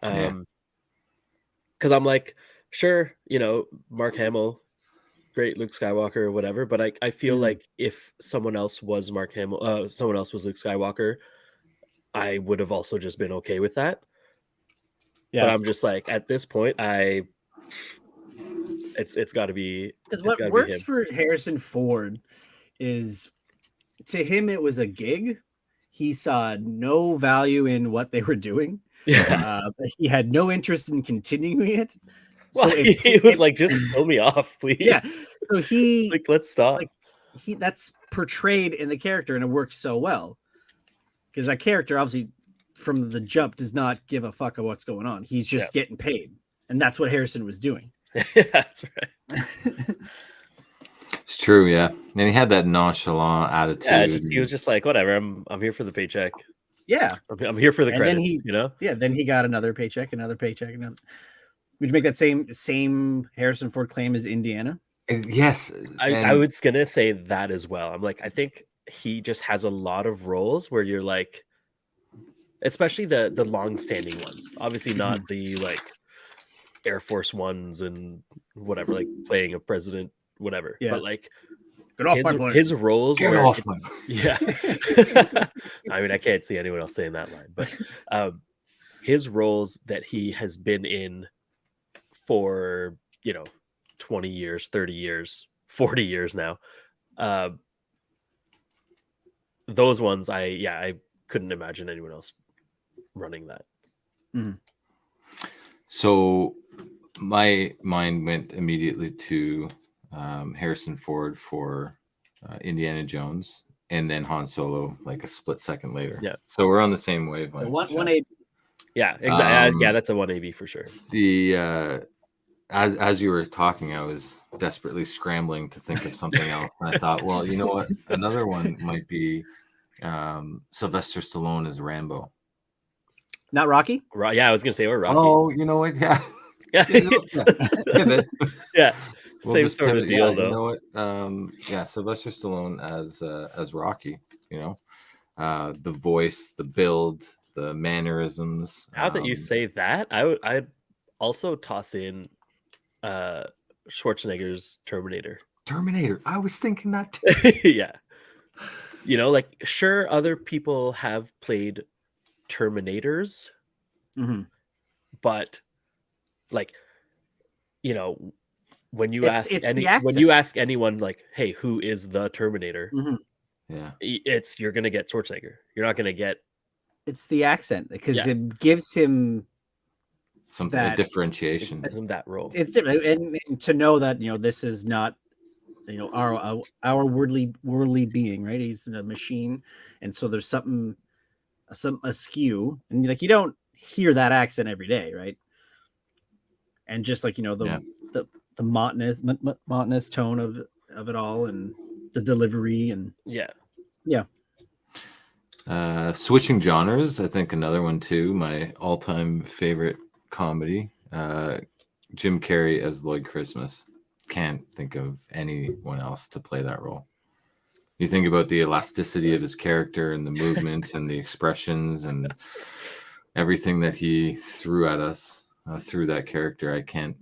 Because I'm like, sure, Mark Hamill, great Luke Skywalker or whatever, but I feel like if someone else was Mark Hamill, someone else was Luke Skywalker, I would have also just been okay with that. Yeah. But I'm just like, at this point, it's got to be, because what works for Harrison Ford is, to him it was a gig. He saw no value in what they were doing. He had no interest in continuing it. Well, so he was like, just throw me off, please. Yeah. So he let's stop. That's portrayed in the character, and it works so well because that character obviously from the jump does not give a fuck of what's going on. He's just getting paid, and that's what Harrison was doing. Yeah, that's right. It's true, yeah. And he had that nonchalant attitude. Yeah, he was just like, whatever. I'm here for the paycheck. Yeah, I'm here for the credit. Then he got another paycheck. Would you make that same Harrison Ford claim as Indiana? Yes, I was gonna say that as well. I'm like, I think he just has a lot of roles where you're like, especially the long-standing ones. Obviously, not the Air Force Ones and whatever, like playing a president, whatever. Yeah. But like, his roles. Get off my. Yeah. I mean, I can't see anyone else saying that line, but his roles that he has been in for 20 years, 30 years, 40 years now. Those ones, I couldn't imagine anyone else running that. Mm-hmm. So my mind went immediately to Harrison Ford for Indiana Jones, and then Han Solo like a split second later. Yeah. So we're on the same wavelength. So 180. Yeah, exactly. Yeah, that's a 180 for sure. as you were talking, I was desperately scrambling to think of something else. And I thought, well, you know what? Another one might be Sylvester Stallone as Rambo. Not Rocky? Yeah, I was gonna say or Rocky. Oh, you know what? Yeah. Yeah, Pivot. yeah. We'll Same just sort pivot. of deal, Yeah, though. you know what? Yeah, Sylvester Stallone as Rocky. You know, the voice, the build, the mannerisms. Now that you say that, I'd also toss in Schwarzenegger's Terminator. Terminator. I was thinking that too. Yeah. You know, like, sure, other people have played Terminators, Mm-hmm. but like, you know, when you It's the when accent. you ask anyone, like, hey, who is the Terminator? Mm-hmm. Yeah. You're gonna get Schwarzenegger. You're not gonna get It's the accent because Yeah. it gives him Something a that- differentiation. that role. it's different, and to know that this is not our worldly being, right? He's a machine, and so there's some askew, and like you don't hear that accent every day, right? And just like the monotonous tone of it all, and the delivery, and Yeah. Switching genres, I think another one too. My all-time favorite comedy, Jim Carrey as Lloyd Christmas. Can't think of anyone else to play that role. You think about the elasticity of his character and the movement and the expressions and everything that he threw at us through that character. I can't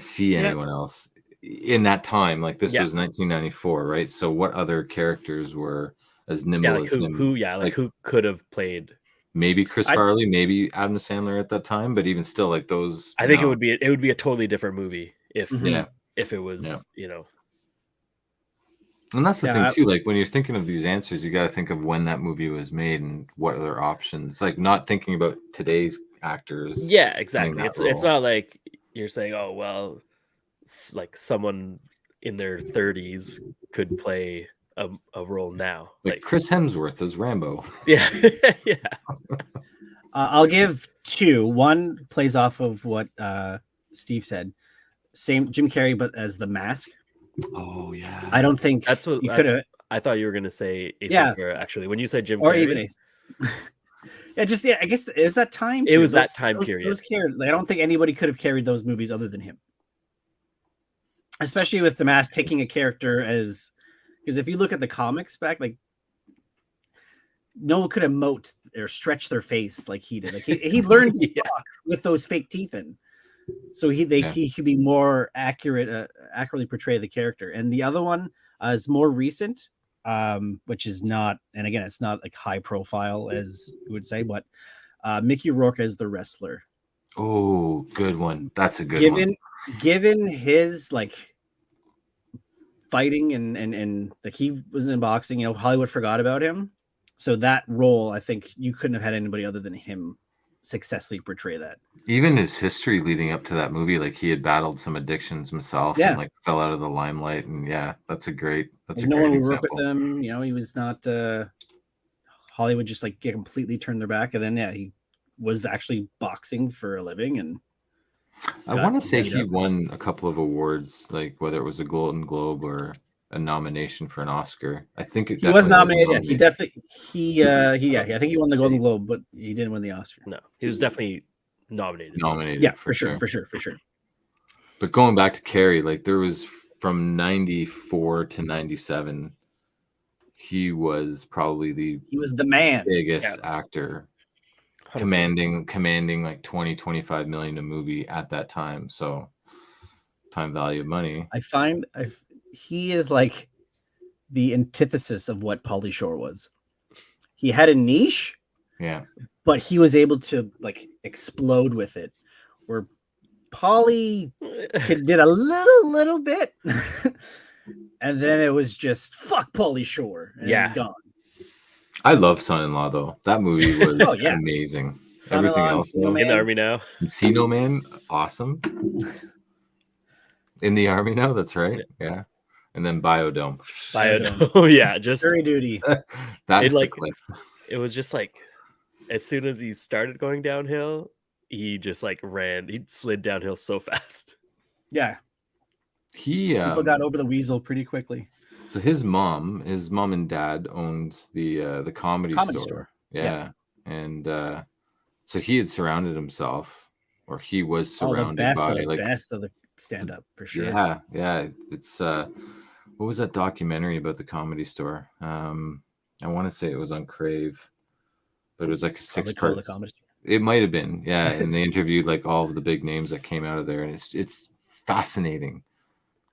see anyone else in that time. Like this was 1994, right? So what other characters were as nimble as him? Who could have played? Maybe Chris Farley, maybe Adam Sandler at that time, but even still, like those. I think it would be a totally different movie if it was And that's the thing too. Like when you're thinking of these answers, you got to think of when that movie was made and what other options. Like not thinking about today's actors. Yeah, exactly. It's not like you're saying, oh well, like someone in their 30s could play a role now. Like Chris Hemsworth as Rambo. Yeah, yeah. I'll give two. One plays off of what Steve said. Same Jim Carrey, but as the Mask. Oh yeah. I don't think that's what you could have. I thought you were gonna say Ace Ventura, actually. When you said Jim or Carrey, even Ace. I guess it was that time. It was that time period. I don't think anybody could have carried those movies other than him. Especially with the Mask taking a character as, because if you look at the comics back, like no one could emote or stretch their face like he did. Like he learned to talk with those fake teeth in, so he could be more accurately portray the character. And the other one is more recent, which is not, and again, it's not like high profile as you would say, but Mickey Rourke as the wrestler. Oh, good one. That's a good one. Given his like fighting and like he was in boxing, Hollywood forgot about him. So that role, I think you couldn't have had anybody other than him successfully portray that. Even his history leading up to that movie, like he had battled some addictions himself and like fell out of the limelight. And that's a great no one would work with him. He was not Hollywood just like completely turned their back. And then he was actually boxing for a living. And I want to say he won a couple of awards, like whether it was a Golden Globe or a nomination for an Oscar. I think he was nominated. I think he won the Golden Globe, but he didn't win the Oscar. No, he was definitely nominated. Yeah, for sure. But going back to Carrey, like there was from 94 to 97, he was probably the man, biggest actor, 100%. commanding like 20-25 million a movie at that time. So time value of money. I find he is like the antithesis of what Pauly Shore was. He had a niche, but he was able to like explode with it. Where Pauly did a little bit, and then it was just fuck Pauly Shore and gone. I love Son-in-Law though. That movie was amazing. Everything else in the Army Now. Encino Man, awesome. In the Army Now, that's right. Yeah. And then Biodome. Just jury duty. That's the cliff. It was just like as soon as he started going downhill, he just like ran. He slid downhill so fast. Yeah, He people got over the weasel pretty quickly. so his mom and dad owned the comedy store. Yeah. And so he had surrounded himself, or he was Oh, the surrounded best of by the like best of the stand-up for sure. yeah. It's what was that documentary about the comedy store? I want to say it was on Crave, but it was like It's a probably 6 called part. The Comedy Store. It might have been, yeah. And they interviewed like all of the big names that came out of there, and it's fascinating.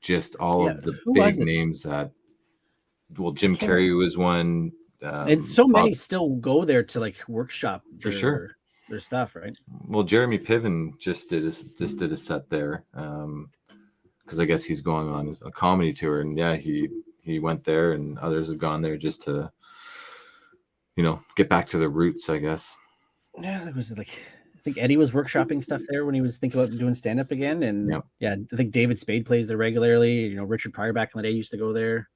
Just all of the Who big was it? names that. Well, Jim Can't Carrey was one. And so many still go there to like workshop For sure. their stuff, right? Well, Jeremy Piven just did a set there, because I guess he's going on a comedy tour, and yeah, he went there, and others have gone there just to, get back to their roots, I guess. Yeah, it was like I think Eddie was workshopping stuff there when he was thinking about doing stand-up again, and Yep. yeah, I think David Spade plays there regularly. Richard Pryor back in the day used to go there.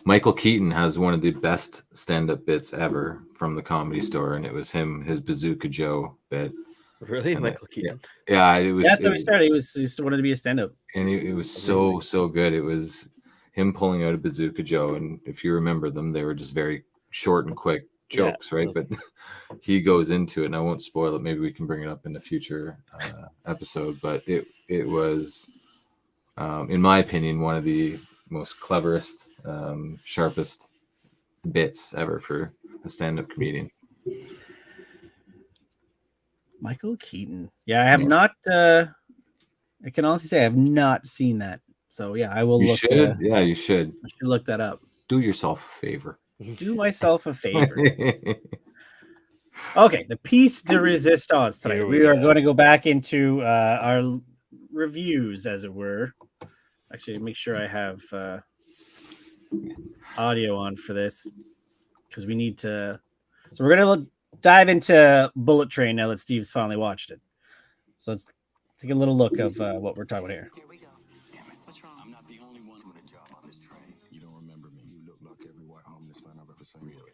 Michael Keaton has one of the best stand-up bits ever from the Comedy Store, and it was his Bazooka Joe bit. Really, And Michael Keaton? Yeah, it was. Yeah, that's how he started. He just wanted to be a stand-up. And it was so good. It was him pulling out a Bazooka Joe, and if you remember them, they were just very short and quick jokes, right? But he goes into it, and I won't spoil it. Maybe we can bring it up in a future episode. But it was, in my opinion, one of the most cleverest, sharpest bits ever for a stand-up comedian. Michael Keaton. Yeah, I have not. I can honestly say I have not seen that. So yeah, I will You look. should. Yeah, you should. I should look that up. Do yourself a favor. Do myself a favor. Okay, the piece de resistance tonight. Here We we are go. going to go back into our reviews, as it were. Actually, make sure I have audio on for this because we need to. So we're going to dive into Bullet Train now that Steve's finally watched it. So let's take a little look of what we're talking about here. Here we go. Damn it. What's wrong? I'm not the only one doing a job on this train. You don't remember me. You look like every white homeless man I've ever seen. Really?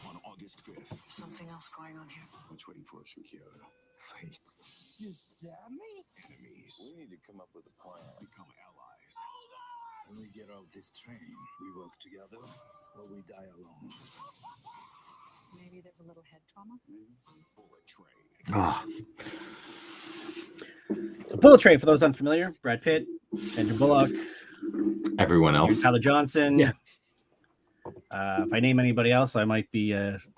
On August 5th. Something else going on here. What's waiting for us, Rikiota? Fate. You stab me? Enemies. We need to come up with a plan. Become allies. When we get off this train, we work together or we die alone. Maybe there's a little head trauma. Bullet train. Ah, So Bullet Train, for those unfamiliar, Brad Pitt, Sandra Bullock, everyone else. Tyler Johnson. Yeah. If I name anybody else, I might be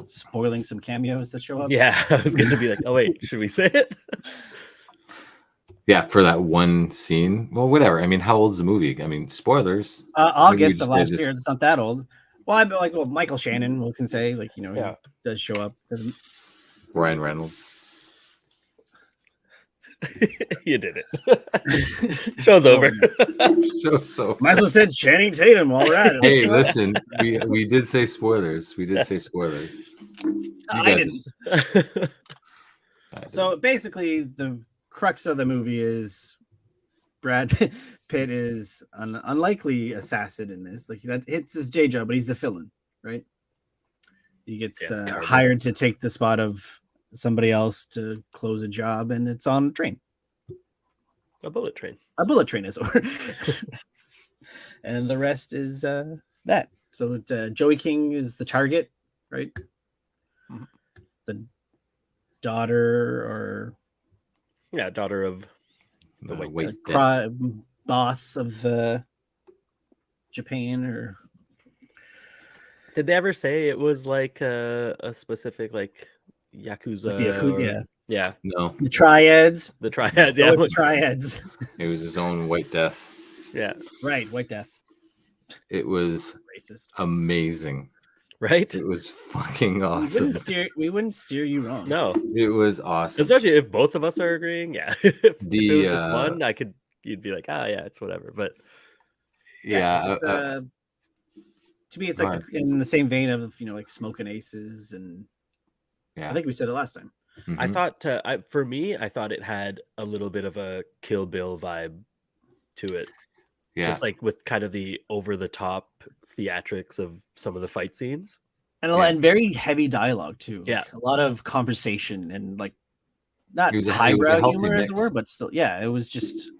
spoiling some cameos that show up. Yeah, I was going to be like, oh wait, should we say it? Yeah, for that one scene. Well, whatever. I mean, how old is the movie? I mean, spoilers. August Maybe of we last just- year. It's not that old. Well, I'd be like, well, Michael Shannon, we can say, like, he does show up. Doesn't Ryan Reynolds. You did it. Show's over. So might as well said Channing Tatum while we're at it. hey, listen, we did say spoilers. We did say spoilers. You I guys didn't. So basically, the crux of the movie is Brad Pitt is an unlikely assassin in this. Like that, it's his day job, but he's the villain, right? He gets hired to take the spot of somebody else to close a job, and it's on a train. A bullet train. A bullet train is over. And the rest is that. So Joey King is the target, right? Mhm. The daughter or Daughter of The Wait, wait, boss of Japan, or Did they ever say it was like a specific like Yakuza? the Yakuza, or- Yeah, no, the triads. the triads. Yeah, Yeah, the triads. it was his own White Death. yeah, Right, White Death. It was Racist. amazing. right. It was fucking We awesome. wouldn't steer you wrong. No, It was awesome. especially if both of us are agreeing. Yeah, if it was just The, one, you'd be like, yeah, it's whatever. But Yeah, to me, it's like Right. in the same vein of like Smoking Aces, and yeah. I think we said it last time. I Mhm. thought, for me, I thought it had a little bit of a Kill Bill vibe to it. yeah. Just like with kind of the over the top theatrics of some of the fight scenes. and very heavy dialogue too. Yeah. Like, a lot of conversation and like not It was a highbrow healthy humor as it were, mix. but still, yeah, it was just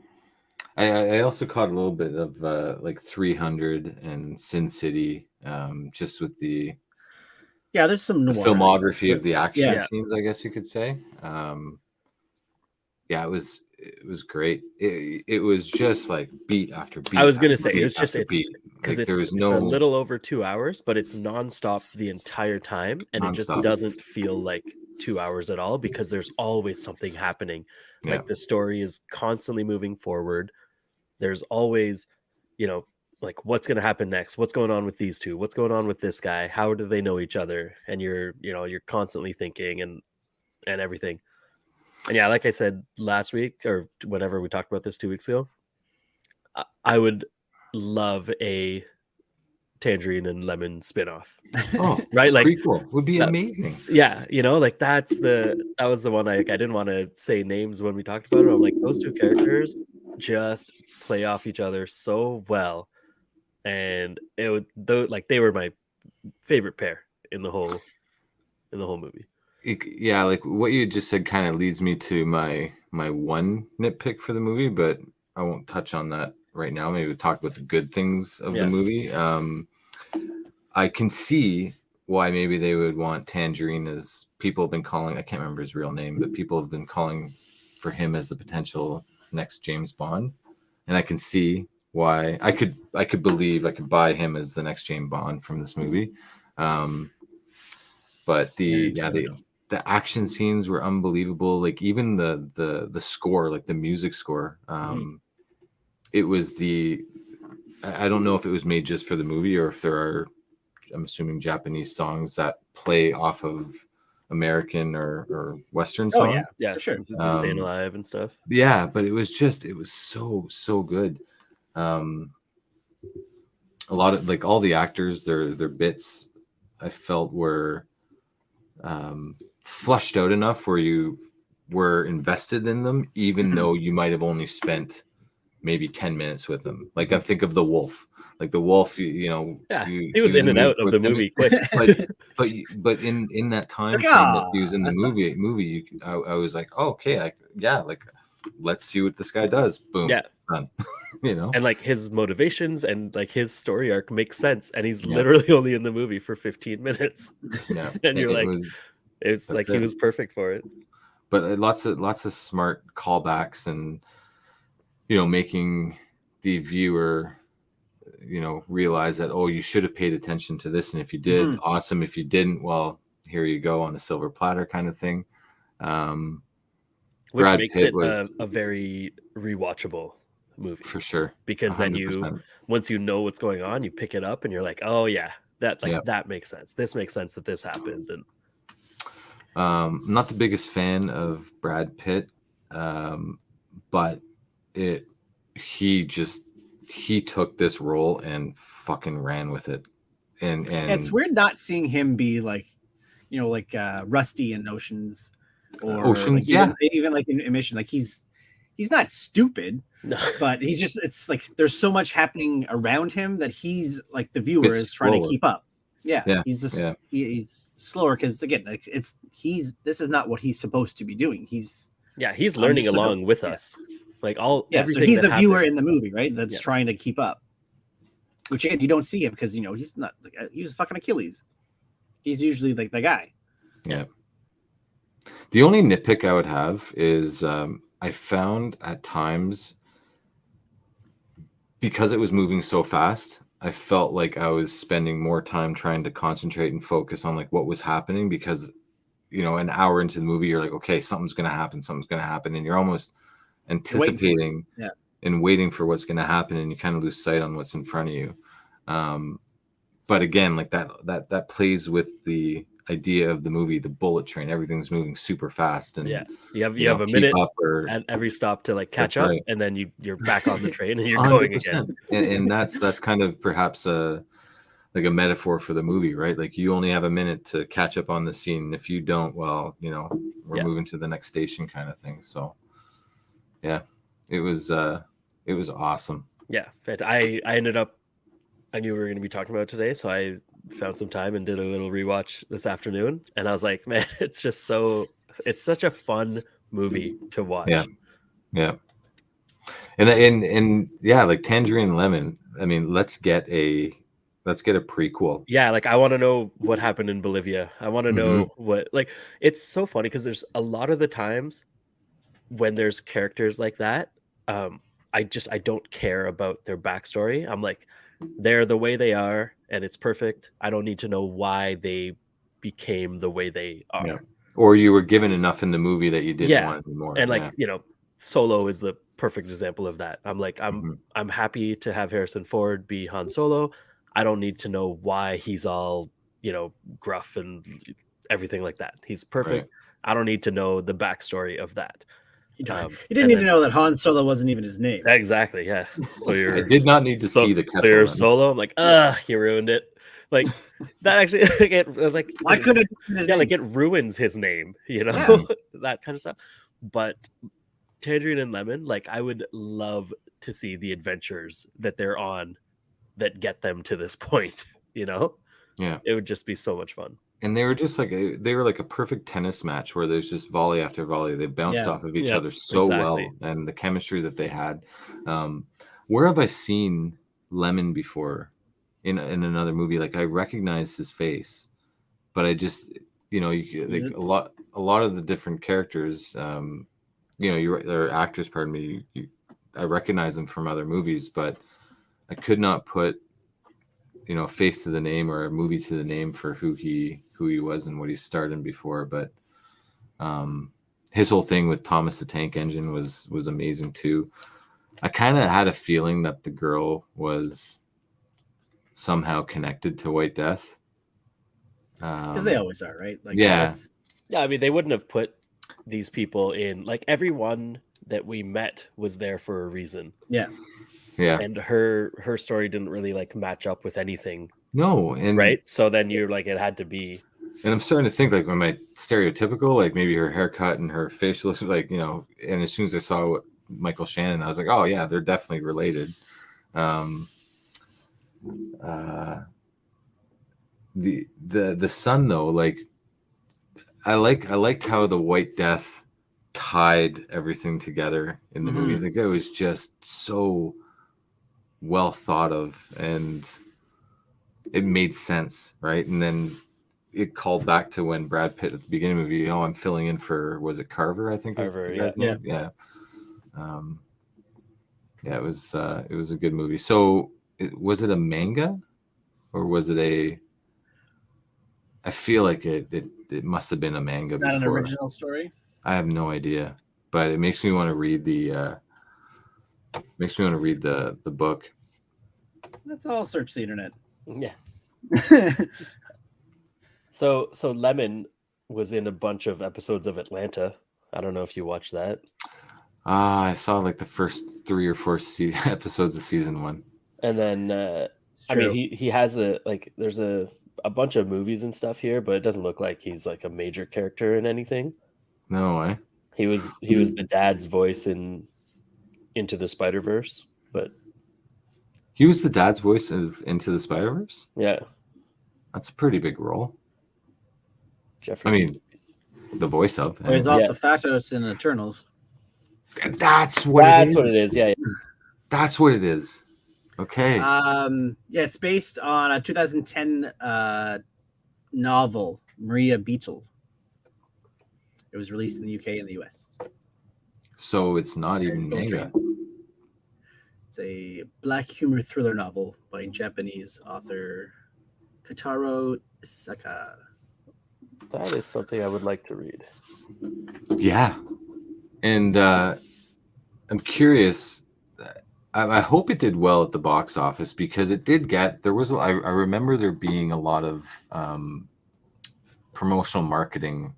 I also caught a little bit of like 300 and Sin City, just with the there's some noir filmography stuff. of the action Yeah. scenes, I guess you could say. Yeah, it was great. It was just like beat after beat. I was gonna after say, it beat was just after beat. because Like, there was it's no a little over 2 hours, but it's nonstop the entire time, and it just nonstop. doesn't feel like 2 hours at all because there's always something happening. Yeah. Like the story is constantly moving forward. There's always, like what's going to happen next? What's going on with these two? What's going on with this guy? How do they know each other? And you're constantly thinking and everything. And yeah, like I said last week or whenever we talked about this 2 weeks ago, I would love a tangerine and lemon spinoff. Oh, right? Like prequel would be amazing. Yeah, like that was the one I didn't want to say names when we talked about it. I'm like, those two characters just play off each other so well, and it would they were my favorite pair in the whole movie. Yeah, like what you just said kind of leads me to my one nitpick for the movie, but I won't touch on that right now. Maybe we'll talk about the good things of the movie. I can see why maybe they would want Tangerine, as people have been calling, I can't remember his real name, but people have been calling for him as the potential next James Bond. And I can see why I could believe I could buy him as the next James Bond from this movie. But the action scenes were unbelievable. Like even the score, like the music score, it was I don't know if it was made just for the movie or if there are, I'm assuming, Japanese songs that play off of American or Western songs. Yeah, sure. Staying Alive and stuff. Yeah, but it was so good. A lot of like all the actors, their bits, I felt were flushed out enough where you were invested in them, even though you might have only spent maybe 10 minutes with them. Like I think of the Wolf. Like the Wolf, he was in and out of the movie quick. but in that time frame that he was in the movie, I was like, oh, okay, like let's see what this guy does. Boom, done. And like his motivations and like his story arc makes sense, and he's literally only in the movie for 15 minutes. Yeah, and you're like, it's like he was perfect for it. But lots of smart callbacks and making the viewer realize that, oh, you should have paid attention to this, and if you did, awesome. If you didn't, well, here you go on a silver platter kind of thing. Which Brad makes Pitt it a very rewatchable movie for sure, because 100%. Then once you know what's going on, you pick it up and you're like, oh yeah, that makes sense. This makes sense that this happened. And I'm not the biggest fan of Brad Pitt, but he took this role and fucking ran with it. And it's weird not seeing him be like, Rusty in Oceans or Oceans, even like in Mission. Like he's not stupid, but he's just, it's like there's so much happening around him that he's like the viewer is trying to keep up. He's just he's slower because again, like this is not what he's supposed to be doing. He's learning along with us. Like everything. So he's the viewer in the movie, right? That's trying to keep up. Which again, you don't see it because he's not. Like, he was fucking Achilles. He's usually like the guy. Yeah. The only nitpick I would have is I found at times, because it was moving so fast, I felt like I was spending more time trying to concentrate and focus on like what was happening because, an hour into the movie, you're like, okay, something's going to happen, and you're almost anticipating and waiting for what's going to happen, and you kind of lose sight on what's in front of you. But again, like that plays with the idea of the movie, the bullet train. Everything's moving super fast, and you have a minute at every stop to like catch up, and then you're back on the train and you're 100%. Going again. and that's kind of perhaps like a metaphor for the movie, right? Like you only have a minute to catch up on the scene. If you don't, well, we're moving to the next station, kind of thing. So. Yeah, it was awesome. Yeah, I ended up, I knew we were going to be talking about it today, so I found some time and did a little rewatch this afternoon, and I was like, man, it's such a fun movie to watch. Yeah. And yeah, like Tangerine and Lemon. I mean, let's get a prequel. Yeah, like I want to know what happened in Bolivia. I want to know what, like, it's so funny because there's a lot of the times when there's characters like that, I don't care about their backstory. I'm like, they're the way they are, and it's perfect. I don't need to know why they became the way they are. Yeah. Or you were given enough in the movie that you didn't want anymore. And like, Solo is the perfect example of that. I'm like, I'm happy to have Harrison Ford be Han Solo. I don't need to know why he's all, gruff and everything like that. He's perfect. Right. I don't need to know the backstory of that. You didn't need to know that Han Solo wasn't even his name. Exactly, yeah. So I did not need to see the clear Solo. I'm like, you ruined it. Like that actually, why couldn't it? Like it ruins his name, that kind of stuff. But Tangerine and Lemon, like I would love to see the adventures that they're on that get them to this point. Yeah, it would just be so much fun. And they were just like a perfect tennis match where there's just volley after volley. They bounced off of each other so well, and the chemistry that they had. Where have I seen Lemon before? In another movie, like I recognize his face, but I just a lot of the different characters, they're actors. Pardon me. I recognize them from other movies, but I could not put face to the name or a movie to the name for who he was and what he starred in before. But his whole thing with Thomas the Tank Engine was amazing too. I kind of had a feeling that the girl was somehow connected to White Death, because they always are, right? Like, yeah. I mean, they wouldn't have put these people in. Like everyone that we met was there for a reason. Yeah. And her story didn't really like match up with anything. No, and right. So then you're like, it had to be. And I'm starting to think like, am I stereotypical? Like maybe her haircut and her facial looks like, And as soon as I saw Michael Shannon, I was like, oh yeah, they're definitely related. The son though, like I liked how the White Death tied everything together in the movie. Like it was just so well thought of and it made sense, right? And then it called back to when Brad Pitt at the beginning of the movie, I'm filling in for, was it Carver? I think Carver, was the guy's name. Yeah. It was a good movie. So was it a manga or was it I feel like it must have been a manga. It's not an original story. I have no idea, but it makes me want to read the book. Let's all search the internet. Yeah. So Lemon was in a bunch of episodes of Atlanta. I don't know if you watched that. I saw like the first 3 or 4 episodes of season 1. And then I mean he has there's a bunch of movies and stuff here, but it doesn't look like he's like a major character in anything. No way. He was the dad's voice in Into the Spider-Verse, but he was the dad's voice of Into the Spider-Verse? Yeah. That's a pretty big role. Jefferson. The voice of. Well, he's also Phatos in Eternals. That's what it is. Yeah. That's what it is. Okay. It's based on a 2010 novel, Maria Beetle. It was released in the UK and the US. So it's not even manga. It's a black humor thriller novel by Japanese author Kotaro Isaka. That is something I would like to read. Yeah. And I'm curious. I hope it did well at the box office because it did I remember there being a lot of promotional marketing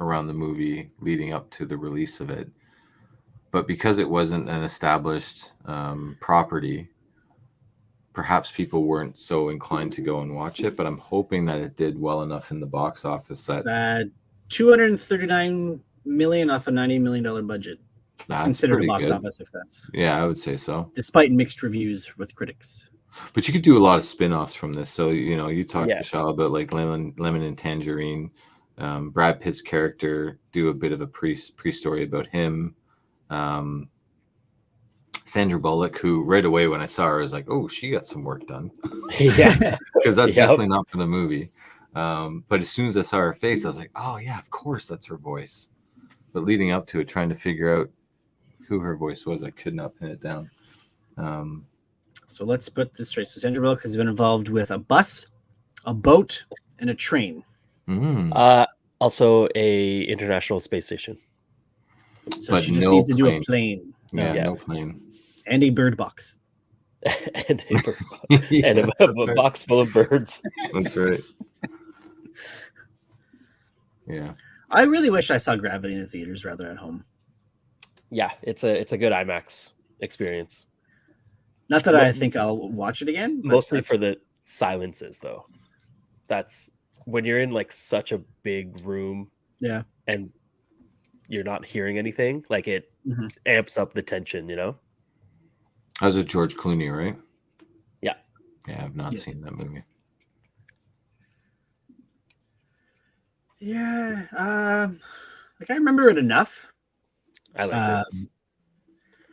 around the movie leading up to the release of it. But because it wasn't an established property, perhaps people weren't so inclined to go and watch it. But I'm hoping that it did well enough in the box office that $239 million off a $90 million budget. It's considered a box office success. Yeah, I would say so. Despite mixed reviews with critics. But you could do a lot of spin-offs from this. So, you talked, Yeah. Vishal, about like Lemon and Tangerine. Brad Pitt's character, do a bit of a pre-story about him. Sandra Bullock, who right away when I saw her, I was like, oh, she got some work done. Yeah. Because that's Yep. definitely not for the movie. But as soon as I saw her face, I was like, oh, yeah, of course that's her voice. But leading up to it, trying to figure out who her voice was, I could not pin it down. So let's put this straight. So Sandra Bullock has been involved with a bus, a boat, and a train. Also a International Space Station. So But she just no needs to do a plane. plane Yeah, Yeah. no plane. and a bird box. And a bird box. Yeah, And a that's right. box full of birds. That's right. Yeah. I really wish I saw Gravity in the theaters rather at home. Yeah, it's a good IMAX experience. Not that I think I'll watch it again. But Mostly for the silences, though. That's when you're in like such a big room. Yeah. And you're not hearing anything. Like it amps up the tension, That was with George Clooney, right? Yeah. Yeah, I've not seen that movie. Yeah. Like I remember it enough. I liked it.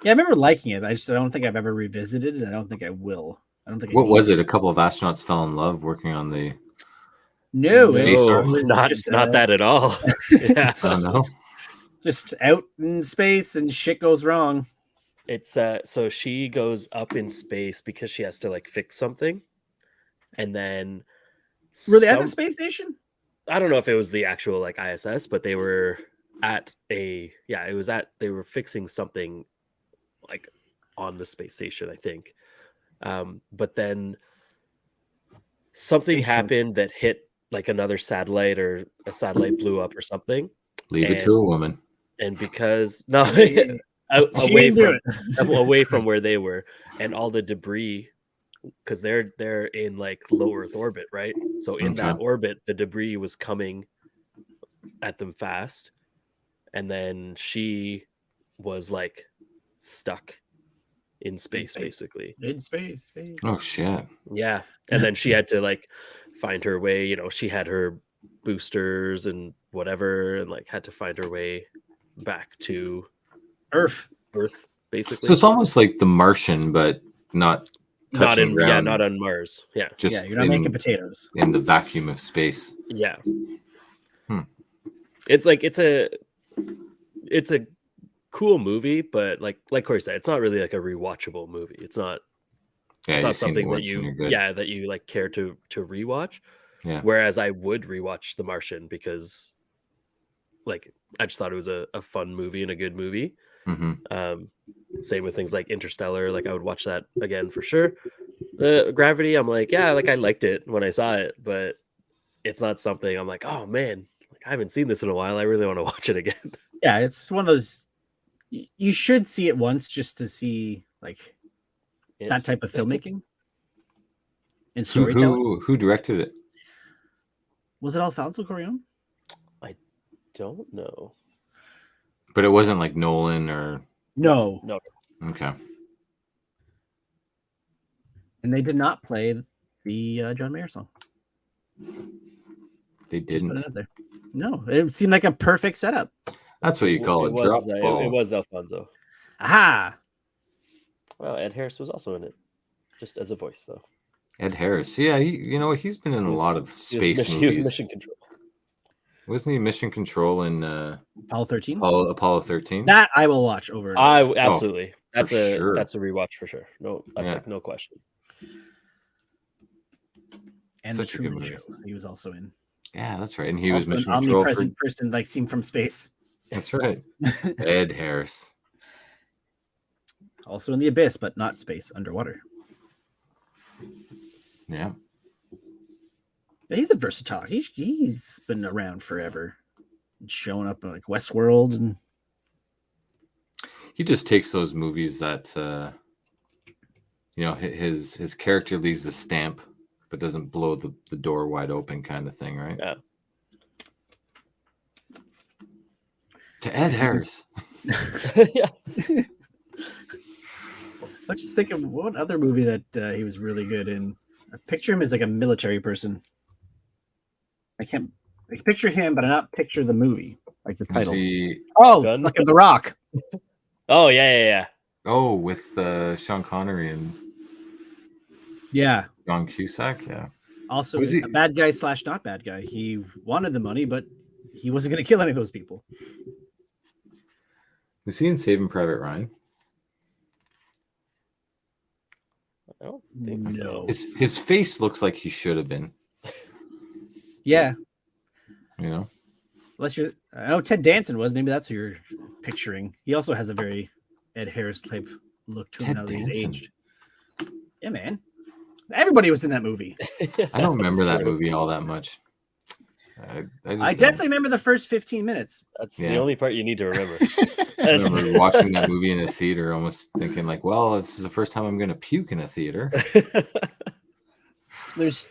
Yeah, I remember liking it. I don't think I've ever revisited it. I don't think I will. I don't think. What was it? A couple of astronauts fell in love working on the. No, it was not just, that at all. Yeah. I don't know. Just out in space and shit goes wrong. It's so she goes up in space because she has to like fix something, and then Were they at a space station? I don't know if it was the actual like ISS, but they were at they were fixing something like on the space station, I think. But then something happened that hit like another satellite, or a satellite blew up or something. Leave it to a woman. And because away from where they were, and all the debris, because they're in like low Earth orbit, right? So in that orbit, the debris was coming at them fast, and then she was like stuck in space. Basically. In space. Oh shit. Yeah, and then she had to like find her way. She had her boosters and whatever, and like had to find her way back to Earth, basically. So it's almost like The Martian, but not touching ground. Yeah, not on Mars. Yeah, just you're not making potatoes in the vacuum of space. Yeah. It's like it's a cool movie, but like Cory said, it's not really like a rewatchable movie. It's not. Yeah, it's not something that that you like care to rewatch. Yeah. Whereas I would rewatch The Martian because, like, I just thought it was a fun movie and a good movie. Same with things like Interstellar. Like I would watch that again for sure. Gravity, I'm like, yeah, like I liked it when I saw it, but it's not something I'm like, oh man, like I haven't seen this in a while. I really want to watch it again. Yeah, it's one of those. You should see it once just to see like that type of filmmaking and storytelling. Who directed it? Was it Alfonso Cuarón? I don't know. But it wasn't like Nolan or no. Okay. And they did not play the John Mayer song. They didn't. Just put it out there. No, it seemed like a perfect setup. That's what you call it. Drop the ball. It was Alfonso. Aha! Well, Ed Harris was also in it, just as a voice, though. Ed Harris, yeah, he's been in a lot of space movies. He was Mission Control. Wasn't he Mission Control in Apollo 13? Apollo 13? That I will watch over. Absolutely. That's a sure. That's a rewatch for sure. No, that's like no question. And Such the Truman Show, he was also in. Yeah, that's right. And he also was Mission an Control omnipresent person, like seen from space. That's right. Ed Harris. Also in the abyss, but not space, underwater. Yeah. He's a versatile. He's been around forever, showing up in like Westworld, and he just takes those movies that his character leaves a stamp, but doesn't blow the door wide open, kind of thing, right? Yeah. To Ed Harris. Yeah. I was just thinking, what other movie that he was really good in? I picture him as like a military person. I can picture him, but I not picture the movie, like the title. Oh, Gun? like The Rock. Oh yeah. Oh, with Sean Connery and Yeah. John Cusack. Yeah. Also, Was he- a bad guy / not bad guy. He wanted the money, but he wasn't going to kill any of those people. Was he in Saving Private Ryan? I don't think so. His face looks like he should have been. Yeah. You know. Unless you're, I know Ted Danson was. Maybe that's who you're picturing. He also has a very Ed Harris type look to him now that he's aged. Yeah, man. Everybody was in that movie. I don't remember that movie all that much. I definitely remember the first 15 minutes. That's the only part you need to remember. I remember watching that movie in a theater, almost thinking like, well, this is the first time I'm going to puke in a theater. There's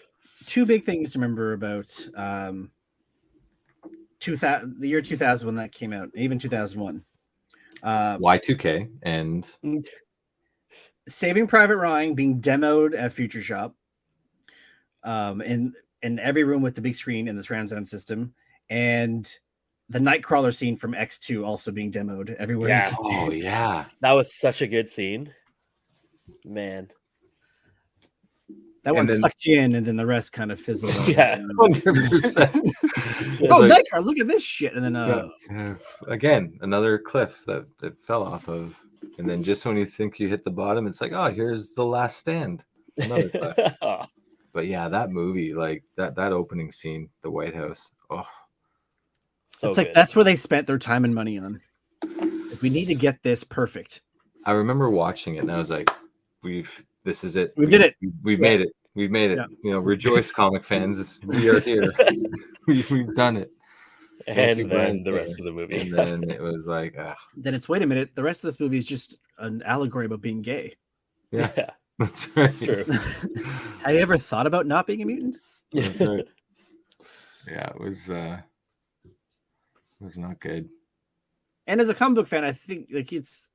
two big things to remember about the year 2000 when that came out, even 2001. Y2K and Saving Private Ryan being demoed at Future Shop, in every room with the big screen and the surround sound system, and the Nightcrawler scene from X2 also being demoed everywhere. Yeah. Oh yeah, that was such a good scene, man. That one sucked you in, and then the rest kind of fizzled out. Yeah, 100%. Oh, Nightcrawler! Look at this shit, and then again, another cliff that fell off of. And then just when you think you hit the bottom, it's like, oh, here's The Last Stand. Another cliff. But yeah, that movie, like that opening scene, the White House. Oh, so it's like that's where they spent their time and money on. Like, we need to get this perfect. I remember watching it, and I was like, this is it. We did it. We've made it. We've made it. Yeah. You know, rejoice, comic fans. We are here. We've done it. And then the rest of the movie. And then it was like, then it's, wait a minute, the rest of this movie is just an allegory about being gay. Yeah. That's right. That's true. Have you ever thought about not being a mutant? That's right. Yeah, it was not good. And as a comic book fan, I think like it's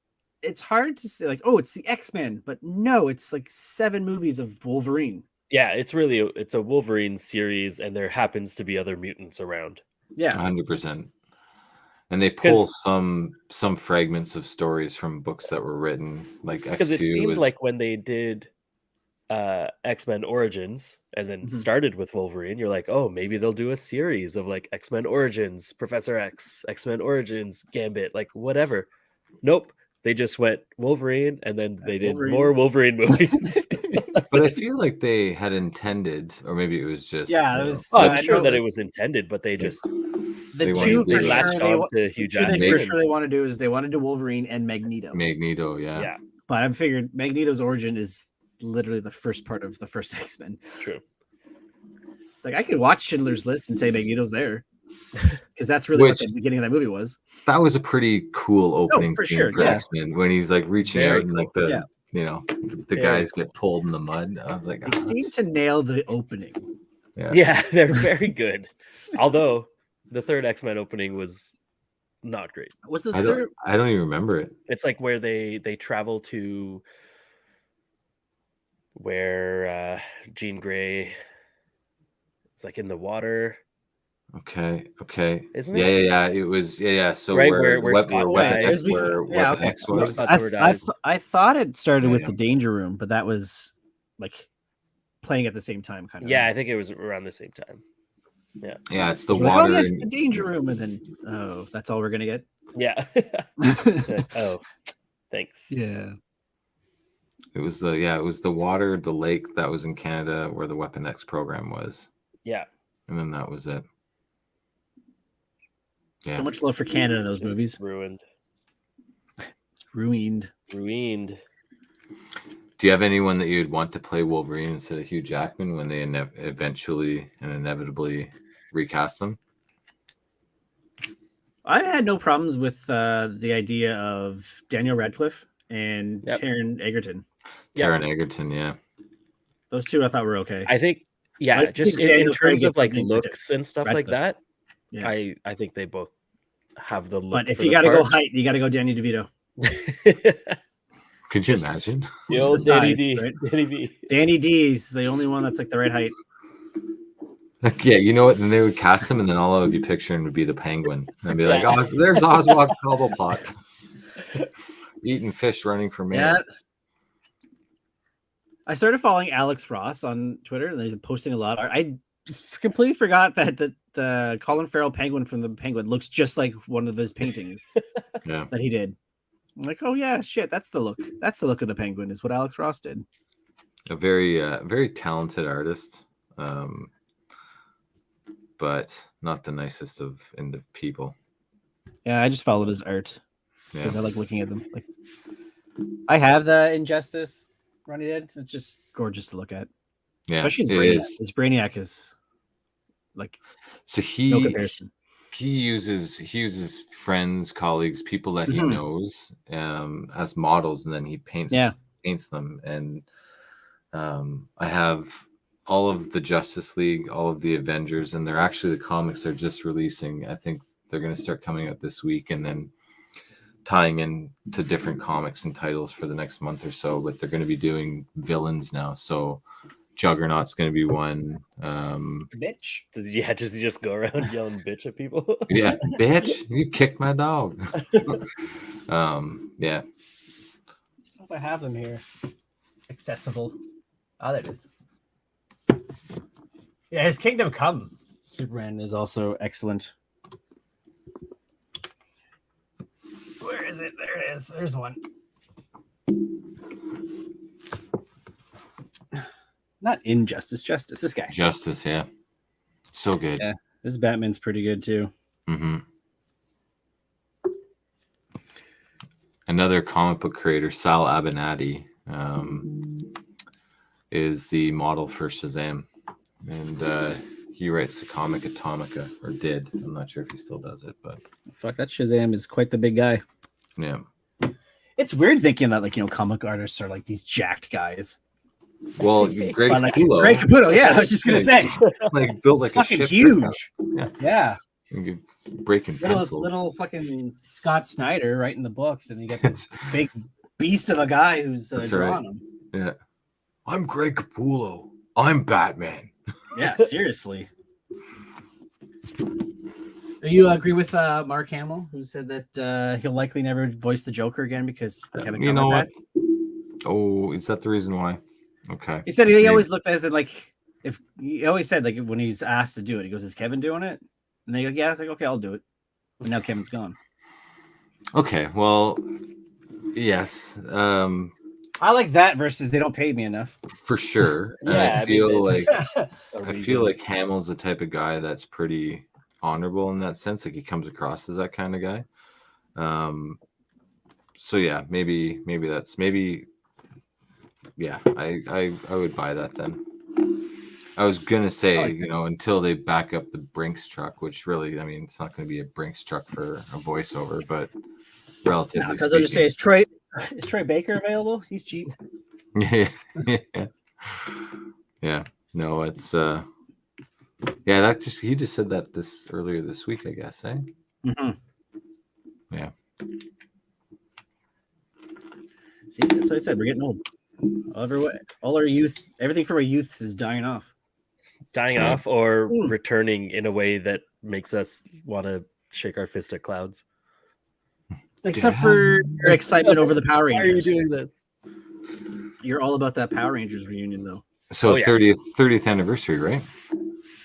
hard to say like, oh, it's the X-Men, but no, it's like 7 movies of Wolverine. Yeah, it's a Wolverine series, and there happens to be other mutants around. Yeah, 100%. And they pull some fragments of stories from books that were written, like X2. Because it seemed like when they did X-Men Origins and then started with Wolverine, you're like, oh, maybe they'll do a series of like X-Men Origins, Professor X, X-Men Origins, Gambit, like whatever. Nope. They just went Wolverine, and then they did more Wolverine movies. But I feel like they had intended, or maybe it was just. Yeah, it was. I'm sure that it was intended, but they just the two for latched on to Hugh Jackman. For sure they want to do is they want to do Wolverine and Magneto. Magneto, yeah. But I figured Magneto's origin is literally the first part of the first X-Men. True. It's like I could watch Schindler's List and say Magneto's there, because that's really what the beginning of that movie was. That was a pretty cool opening scene for X-Men when he's like reaching out and like the the guys get pulled in the mud. I was like, they seem to nail the opening. Yeah, they're very good. Although the third X-Men opening was not great. Was the third? I don't even remember it. It's like where they travel to where Jean Grey is like in the water. Okay. Isn't it? Yeah. It was So right where Scott dies. Weapon X was. I thought it started with the Danger Room, but that was like playing at the same time, kind of. Yeah, I think it was around the same time. Yeah, it's the water. Like, oh, yes, the Danger Room, and then that's all we're gonna get. Yeah. Oh, thanks. Yeah. It was the water, the lake that was in Canada where the Weapon X program was. Yeah. And then that was it. Yeah. So much love for Canada in those movies. Ruined. Do you have anyone that you'd want to play Wolverine instead of Hugh Jackman when they eventually and inevitably recast them? I had no problems with the idea of Daniel Radcliffe and Taron Egerton. Taron Egerton, yeah. Those two I thought were okay. I think, just in terms of like looks and stuff like that, I think they both have the look. But if you got to go height, you got to go Danny DeVito. Could you imagine? The Just old the Danny size, D. right? Danny V. Danny D's the only one that's like the right height. Yeah, you know what? Then they would cast him, and then all I would be picturing would be the penguin, and be like, Yeah. "Oh, there's Oswald Cobblepot eating fish, running for mayor." Yeah. I started following Alex Ross on Twitter, and they're posting a lot. I completely forgot that the Colin Farrell penguin from the Penguin looks just like one of his paintings Yeah, that he did. I'm like, oh yeah, shit, that's the look. That's the look of the Penguin, is what Alex Ross did. a very talented artist, but not the nicest of people. Yeah, I just followed his art Yeah, because I like looking at them. Like, I have the Injustice Running Dead. It's just gorgeous to look at, yeah, especially his it Brainiac. is. His Brainiac is like So no comparison. he uses friends, colleagues, people that he Mhm. knows as models, and then he paints them. And I have all of the Justice League, all of the Avengers, and they're actually the comics they're just releasing. I think they're going to start coming out this week, and then tying in to different comics and titles for the next month or so. But they're going to be doing villains now, so Juggernaut's going to be one. Bitch. Does he just go around yelling bitch at people? Yeah, bitch, you kicked my dog. Yeah. I hope I have them here. Accessible. Oh, there it is. Yeah, his Kingdom Come Superman is also excellent. Where is it? There it is. There's one. Not Injustice, Justice. This guy. Justice, yeah. So good. Yeah, this Batman's pretty good too. Mm-hmm. Another comic book creator, Sal Abinati, is the model for Shazam. And he writes the comic Atomica, or did. I'm not sure if he still does it, but Fuck, that Shazam is quite the big guy. yeah. It's weird thinking that, like, comic artists are like these jacked guys. Well, Greg But, like, Capullo, Greg Capullo, yeah, I was just gonna say, like built like it's fucking a ship huge. pickup. Yeah, Yeah. Breaking pencils. little fucking Scott Snyder writing the books, and you got this big beast of a guy who's That's drawing right. them. Yeah. I'm Greg Capullo. I'm Batman. Yeah, seriously. Do you agree with Mark Hamill, who said that he'll likely never voice the Joker again because Kevin You know Conroy what? passed? Oh, is that the reason why? Okay. He said he Maybe. always looked at it like, if he always said, like, when he's asked to do it, he goes, "Is Kevin doing it?" And they go, "Yeah." It's like, "Okay, I'll do it." But now Kevin's gone. Okay, well, yes, I like that versus they don't pay me enough. for sure. And Yeah, I feel mean, I feel like Hamill's the type of guy that's pretty honorable in that sense. Like he comes across as that kind of guy. So yeah, maybe yeah, I would buy that then. I was gonna say, until they back up the Brinks truck, which really, I mean, it's not going to be a Brinks truck for a voiceover, but relatively Because they'll just say, speaking. "Is Troy Baker available? He's cheap." Yeah. No, it's yeah, he just said that earlier this week, I guess, eh? Mm-hmm. Yeah. See, that's what I said. We're getting old. All our youth, everything from our youth is dying off. Dying Sure. off or returning in a way that makes us want to shake our fist at clouds. Except for your excitement over the Power Why are you Rangers. doing this? You're all about that Power Rangers reunion, though. So Oh, yeah. 30th anniversary, right?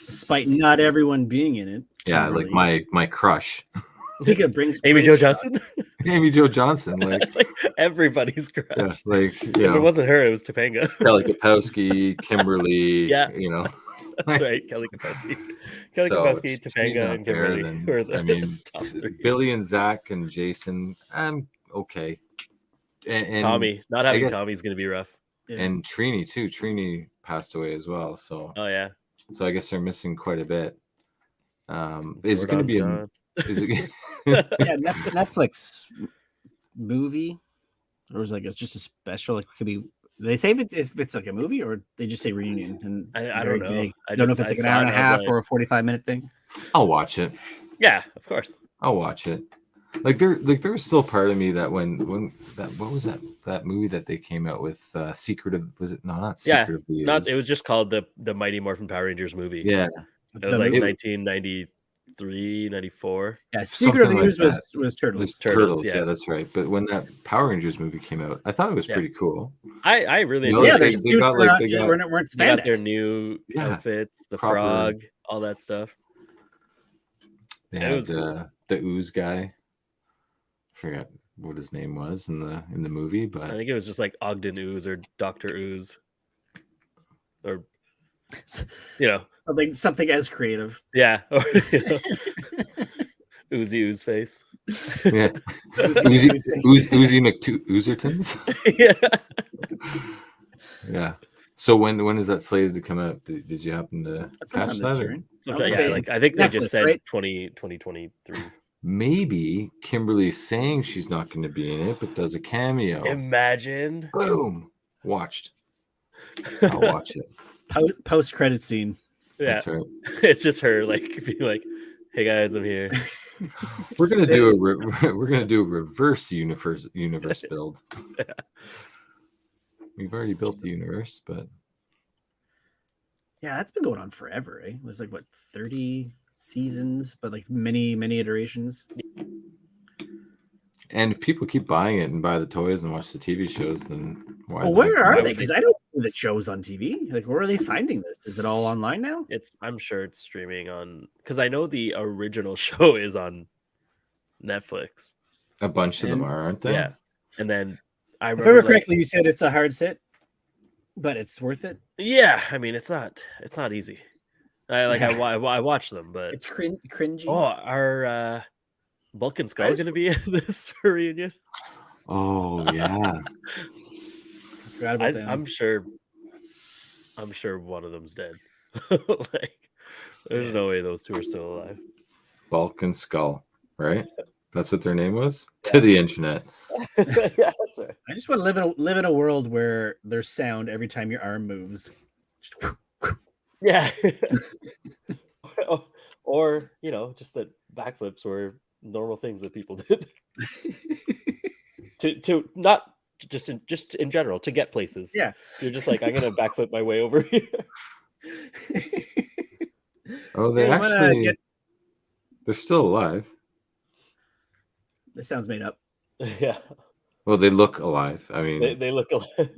Despite not everyone being in it. Yeah, Kimberly. like my crush, Speaking of Brinks, Amy Jo Johnson? Amy Jo Johnson. Like, Like, everybody's crush. yeah, like If it wasn't her, it was Topanga. Kelly Kapowski, Kimberly. Yeah. Like, That's right, Kelly Kapowski. Kelly so Kapowski, she's Topanga, not and there, Kimberly. then, were the I mean, top three. Billy and Zach and Jason. I'm okay. And Tommy. Not I having guess- Tommy's going to be rough. and Trini too. Trini passed away as well, so Oh, yeah. I guess they're missing quite a bit. Is it going to be Zordon's is it Yeah, Netflix movie, or was it's just a special? Like, could be. They say if it's like a movie, or they just say reunion. And I very don't know. vague. I don't know if just- it's like I an hour saw and a it and I was half like- or a 45-minute thing. I'll watch it. Yeah, of course. I'll watch it. Like there was still part of me that when that what was that movie that they came out with Secret of was it no not Yeah, Secret of the not Ooze. it was just called the Mighty Morphin Power Rangers movie. Yeah, It was like 1993, 94. Yeah, Secret of the something like Ooze that. was Turtles. Turtles, Yeah, yeah. that's right. But when that Power Rangers movie came out, I thought it was Yeah. pretty cool. I really You know, enjoyed Yeah, like, it. their they suits got were like not, they got weren't They got their spandex. new Yeah, outfits, the proper- frog, all that stuff. they It had was cool. the Ooze guy. I forgot what his name was in the movie, I but think it was just like Ogden Ooze or Dr. Ooze. Or Something as creative. yeah. Or Oozy Ooze face. yeah, Oozy Oozy McOozertons. Yeah. Yeah. So when is that slated to come out? Did you happen to That's catch sometime this that? year. Or? Right? Sometime, think yeah, they- I think they Netflix, just said right? 2023. Maybe Kimberly's saying she's not going to be in it, but does a cameo. Imagine. Boom. Watched. I'll watch it. Post credit scene. Yeah. That's right. It's just her like being like, "Hey guys, I'm here." We're gonna do a reverse universe build. Yeah. We've already built the universe, but Yeah, that's been going on forever. Eh? There's like what 30 seasons, but like many iterations. and if people keep buying it and buy the toys and watch the TV shows, then why? Well, not? where are Why they? would Because I don't see the shows on TV. Like, where are they finding this? Is it all online now? I'm sure it's streaming on because I know the original show is on Netflix. A bunch of them And- are, aren't they? Yeah. And then I If I remember remember correctly, you said it's a hard sit, but it's worth it. yeah, I mean it's not easy. I watch them, but It's cringy. oh, our Bulk and Skull I just- going to be in this reunion? Oh yeah. I forgot about them. I'm sure one of them's dead. Like, there's no way those two are still alive. Bulk and Skull, right? That's what their name was to the internet. Yeah, that's right. I just want to live in a world where there's sound every time your arm moves. Yeah. Or just that backflips were normal things that people did. to not just in general to get places. Yeah. You're just like, I'm gonna backflip my way over here. Oh, they Yeah, you wanna actually they're still alive. This sounds made up. Yeah. Well, they look alive. I mean, They look alive.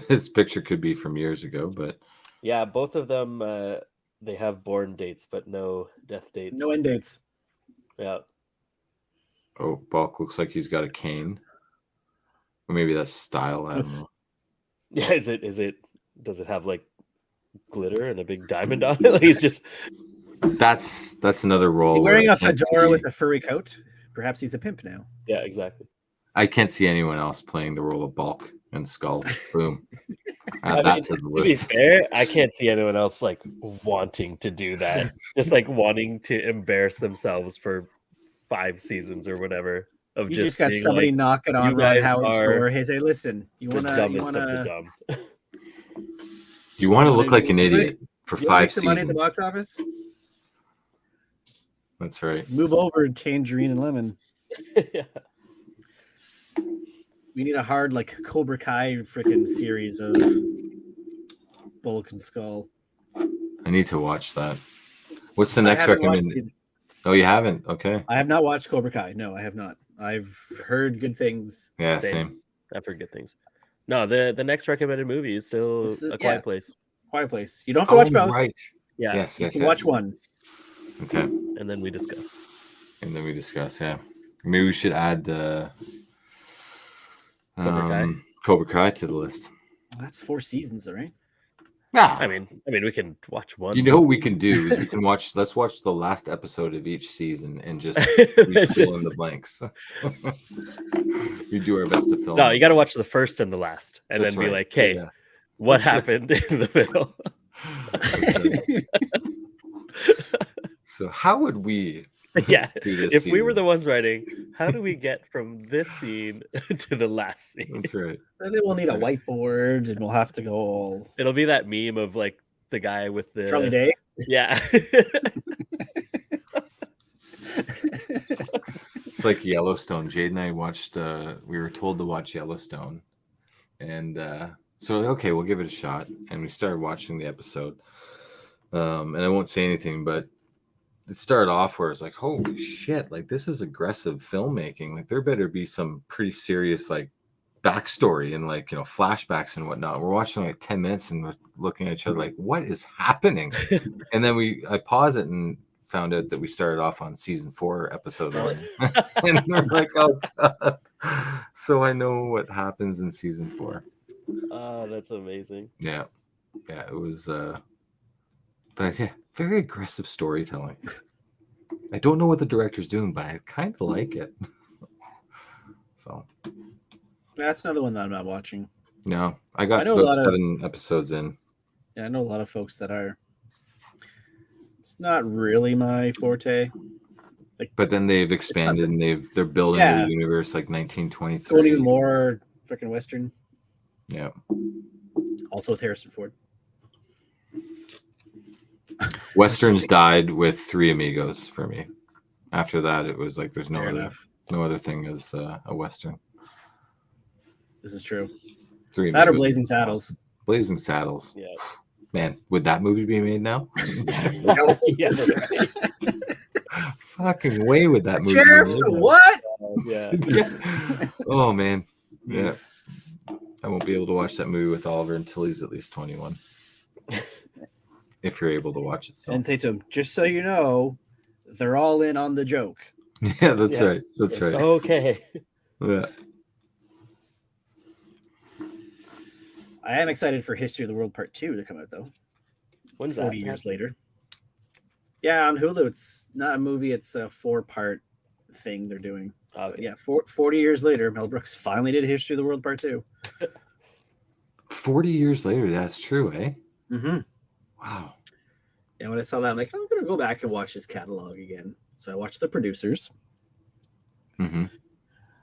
this picture could be from years ago, but Yeah, both of them they have born dates but no death dates. No end dates. Yeah. oh, Bulk looks like he's got a cane. Or maybe that's style. I don't It's- know. Yeah, is it does it have like glitter and a big diamond on it? Like he's just That's another role. Is he where wearing I a can't fedora see- with a furry coat? Perhaps he's a pimp now. yeah, exactly. I can't see anyone else playing the role of Bulk and Skull. Boom. Add I that mean, to the to be list. fair, I can't see anyone else like wanting to do that. Just like wanting to embarrass themselves for 5 seasons or whatever of You just just got being somebody like, knocking on "You Ron guys Howard's are door. Hey, say, listen, you the wanna dumbest of the dumb." You want to wanna look like an do- idiot for you wanna 5 make some money at the seasons. box office? That's right. Move over Tangerine and Lemon. Yeah. We need a hard like Cobra Kai freaking series of Bulk and Skull. I need to watch that. What's the I next haven't watched recommended? it. Oh, you haven't? Okay. I have not watched Cobra Kai. No, I have not. I've heard good things. Yeah, Same. same. I've heard good things. No, the next recommended movie is still It's the- A Quiet yeah. Place. Quiet Place. You don't have to watch both. Right. Yeah. Yes, You yes, can yes. watch one. Okay. And then we discuss. And then we discuss, yeah. Maybe we should add Cobra Kai? Cobra Kai to the list. That's 4 seasons, all right? Ah, I mean, we can watch one. you know what we can do is we can let's watch the last episode of each season and just fill in the blanks. We do our best to fill No, in. you got to watch the first and the last, and That's then be right. like, "Hey, Yeah. what That's right. happened in the middle?" That's right. So how would we Yeah, do this if we were season? the ones writing, how do we get from this scene to the last scene? That's right. And then we'll need a That's right. whiteboard and we'll have to go all It'll be that meme of like the guy with the Charlie Day. Yeah. It's like Yellowstone. Jade and I watched. We were told to watch Yellowstone, and so okay, we'll give it a shot. And we started watching the episode. And I won't say anything, but it started off where it's like, holy shit, like this is aggressive filmmaking. Like there better be some pretty serious like backstory and like, you know, flashbacks and whatnot. We're watching like 10 minutes and we're looking at each other like, what is happening? And then I paused it and found out that we started off on season 4, episode 1. And we're like, oh God. So I know what happens in season 4. Oh, that's amazing. Yeah. Yeah, it was but yeah, very aggressive storytelling. I don't know what the director's doing, but I kind of like it. So That's another one that I'm not watching. no, I got know a about lot of- 7 episodes in. Yeah, I know a lot of folks that are. It's not really my forte. But then they've expanded and they're building Yeah. the universe like 1923. Going even more freaking Western. Yeah. Also with Harrison Ford. Westerns died with Three Amigos for me. After that, it was like there's no Fair other enough. no other thing as a Western. This is true. Three That or Amigos. Blazing Saddles. Blazing Saddles. Yeah. Man, would that movie be made now? Yeah. Fucking way would that movie Sheriff, be made now. what? Yeah. Yeah. Oh man. Yeah. I won't be able to watch that movie with Oliver until he's at least 21. If you're able to watch it still. And say to him, just so you know, they're all in on the joke. Yeah, that's Yeah. right. That's right. Okay. Yeah. I am excited for History of the World Part 2 to come out, though. When's 40 that? years later. Yeah, on Hulu. It's not a movie. It's a 4-part thing they're doing. Okay. Yeah, 40 years later, Mel Brooks finally did History of the World Part 2. 40 years later, that's true, eh? Mm-hmm. Wow. And when I saw that, I'm like, I'm going to go back and watch his catalog again. So I watched The Producers. Mm-hmm.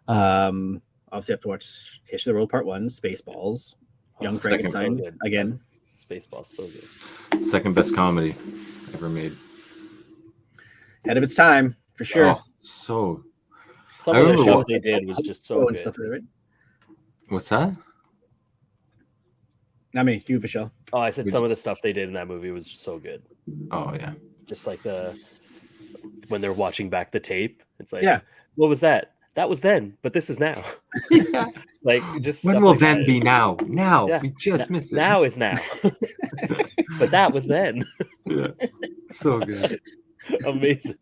Obviously, I have to watch History of the World Part 1, Spaceballs, Young Second Frankenstein, so good. again. Spaceballs so good. Second best comedy ever made. Ahead of its time, for sure. Oh, so Some I of the remember shows what- they did was just so and good. stuff, right? what's that? I mean, you, Vishal. Oh, I said some of the stuff they did in that movie was just so good. Oh yeah. Just like when they're watching back the tape, it's like, Yeah. what was that? That was then, but this is now. Like just When stuff will like then that. be now? Now. Yeah. We just missed it. Now is now. But that was then. Yeah. So good. Amazing.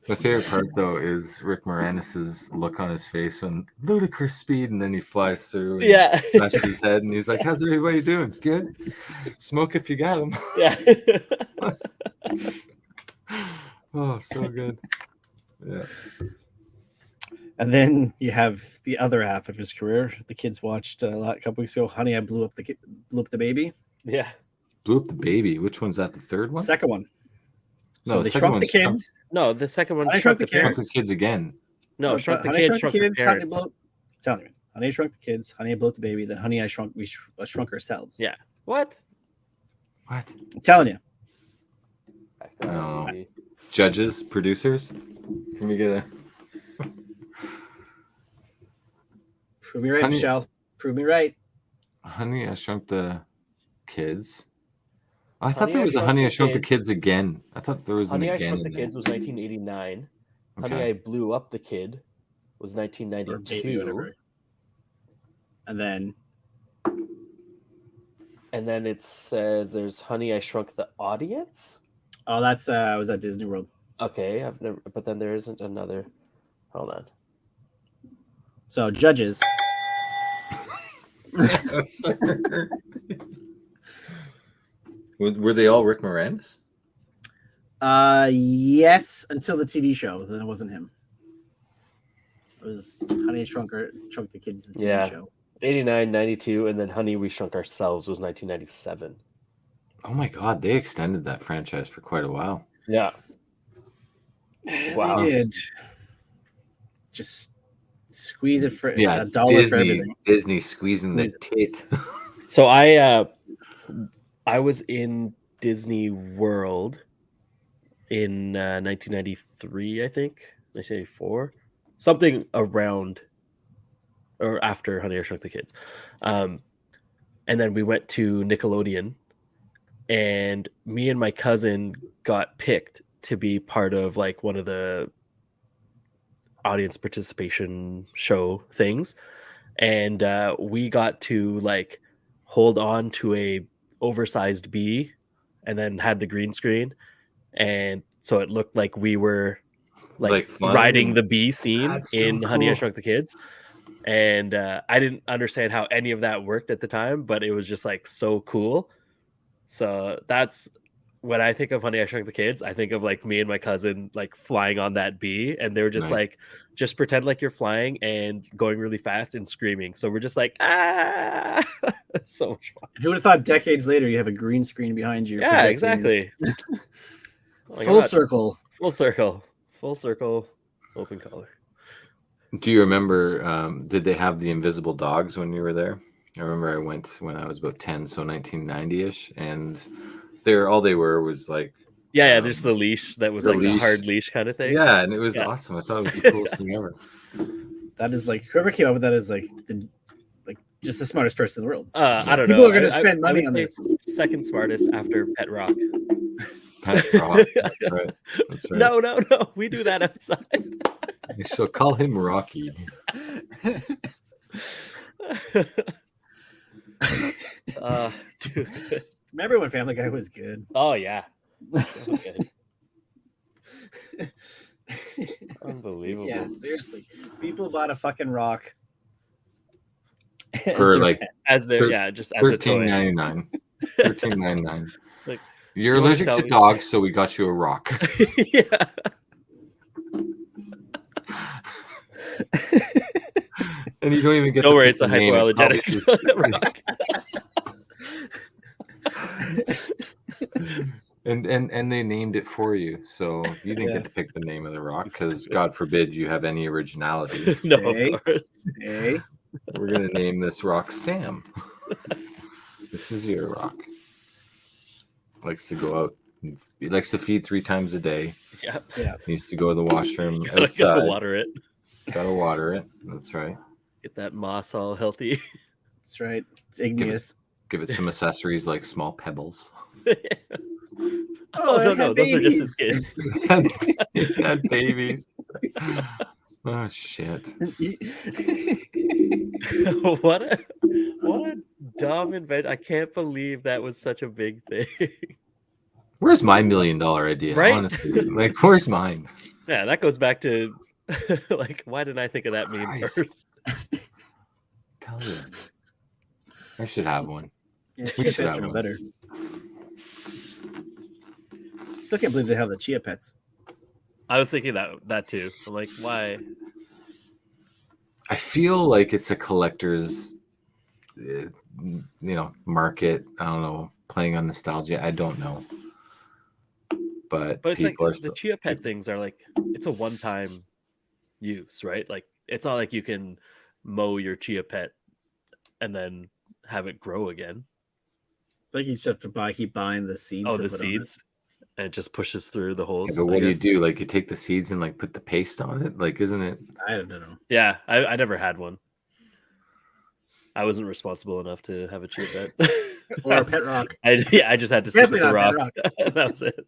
My favorite part though is Rick Moranis's look on his face when ludicrous speed and then he flies through and Yeah. smashes his head and he's like, how's everybody doing? Good. Smoke if you got them. Yeah. Oh, so good. Yeah. And then you have the other half of his career. The kids watched a couple weeks ago, Honey, I Blew Up the Baby. Yeah. Blew up the baby. Which one's that? The third one? Second one. So No, they the shrunk second the one's kids. No, the second one I shrunk the Shrunk the Shrunk parents. the kids again. No, it's shrunk the Honey, kids, shrunk the Honey, parents. Tell me. Honey, I Shrunk the Kids, Honey, I Blew Up the Baby, then Honey, I Shrunk, Shrunk Ourselves. Yeah. What? What? I'm telling you. Oh. Judges, producers. Can we get a Prove me right, Honey- Michelle. Prove me right. Honey, I Shrunk the Kids? I thought Honey, there I was a Shrunk Honey, the I Shrunk the Kids. Kids again. I thought there was Honey, an I again Shrunk the in there. Kids was 1989. Honey, Okay. I Blew Up the Kid was Or Baby, 1992. whatever. And then And then it says there's Honey, I Shrunk the Audience. oh, that's was at Disney World. Okay, I've never, but then there isn't another. Hold on. So judges. Were they all Rick Moranis? Yes, until the TV show. Then it wasn't him. It was Honey, I Shrunk the Kids, the TV Yeah. show. 89, 92, and then Honey, We Shrunk Ourselves was 1997. Oh my god, they extended that franchise for quite a while. Yeah. Wow. They did. Just squeeze it for Yeah, a dollar for Disney, everything. Disney squeezing the Squeeze tit. So I was in Disney World in 1993, I think. 1984, something around or after Honey, I Shrunk the Kids. And then we went to Nickelodeon, and me and my cousin got picked to be part of like one of the audience participation show things. And we got to like hold on to a oversized bee and then had the green screen. And so it looked like we were like riding the bee scene That's in so Honey, I cool. Shrunk the Kids. And I didn't understand how any of that worked at the time, but it was just like so cool. So that's when I think of Honey, I Shrunk the Kids, I think of like me and my cousin like flying on that bee, and they were just Nice. like, just pretend like you're flying and going really fast and screaming. So we're just like, ah, so much fun. Who would have thought decades later you have a green screen behind you? Yeah, projecting exactly. Oh my full God. circle. Full circle, open collar. Do you remember? Did they have the invisible dogs when you were there? I remember I went when I was about 10, so 1990-ish, and all they were was like Yeah, just the leash that was the like a leash. hard leash kind of thing. Yeah, and it was Yeah. awesome. I thought it was the coolest thing ever. That is like whoever came up with that is like just the smartest person in the world. I don't People know. are going to I spend money would on say this. second smartest after Pet Rock. Pet Rock. That's right. That's right. No. We do that outside. I shall call him Rocky. Dude. Remember when Family Guy was good? Oh yeah. So good. Unbelievable. Yeah, seriously. People bought a fucking rock For like As their just as a toy. $13.99. $13.99. Like, You're you wanna allergic tell to me? dogs, so we got you a rock. Yeah. And you don't even get Don't to worry, pick it's a the name. It probably hypoallergenic rock. and they named it for you, so you didn't get to pick the name of the rock because God forbid you have any originality. No, Say. of course. Hey, We're gonna name this rock Sam. This is your rock. Likes to go out. He likes to feed 3 times a day. Yep. Needs to go to the washroom Gotta outside. water it. Gotta water it. That's right. Get that moss all healthy. that's right. It's igneous. Give it some accessories like small pebbles. Oh, it no, had those are just his babies. kids. It had babies. Oh shit. What a dumb invention. I can't believe that was such a big thing. Where's my $1 million idea? Right? Honestly, like, where's mine? Yeah, that goes back to like, why didn't I think of that meme Christ. first? Tell you, I should have one. Yeah, We chia should pets have are no one. better. Still can't believe they have the chia pets. I was thinking that too. I'm like, why? I feel like it's a collector's, market. I don't know, playing on nostalgia. I don't know, but But it's like people are the chia pet things are like, it's a one-time use, right? Like, it's not like you can mow your chia pet and then have it grow again. Like you just have to keep buying the seeds. Oh, to the put on it. seeds, and it just pushes through the holes. Yeah, but I what do you guess. do? Like, you take the seeds and like put the paste on it. Like, isn't it? I don't know. Yeah, I never had one. I wasn't responsible enough to have a chia pet. Or a pet rock. I just had to stick with Definitely the rock. not That was it.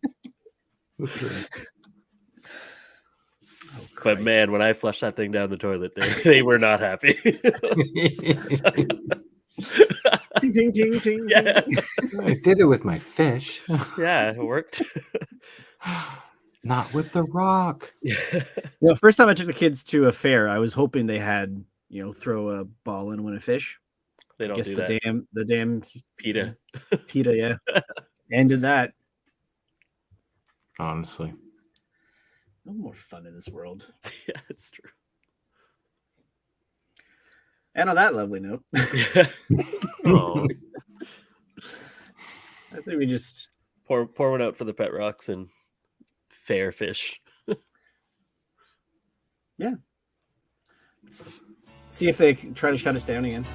Oh, But Christ. man, when I flushed that thing down the toilet, they were not happy. Ting, ting, ting, ting, Yeah. ting. I did it with my fish, Yeah, it worked. not with the rock. Well, first time I took the kids to a fair, I was hoping they had, throw a ball and win a fish. They I don't guess do the that. damn PETA. PETA, yeah. And did that. Honestly, No more fun in this world. Yeah, it's true. And on that lovely note, Oh, I think we just pour one out for the pet rocks and fair fish. see if they try to shut us down again.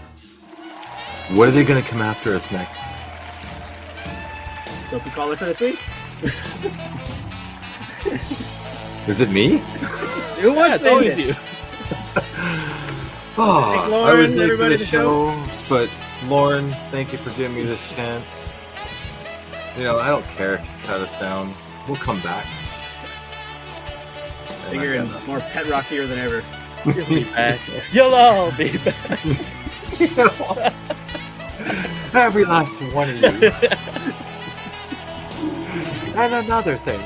what are they going to come after us next? Soapy caller for this week. Is it me? Who wants it's always it? you. Oh, Thank I Lauren was and late for everybody the to show. show, but Lauren, thank you for giving me this chance. You know, I don't care if you cut us down. We'll come back. And Bigger I and got more pet rockier than ever. You'll be back. You'll all be back. every last one of you. And another thing.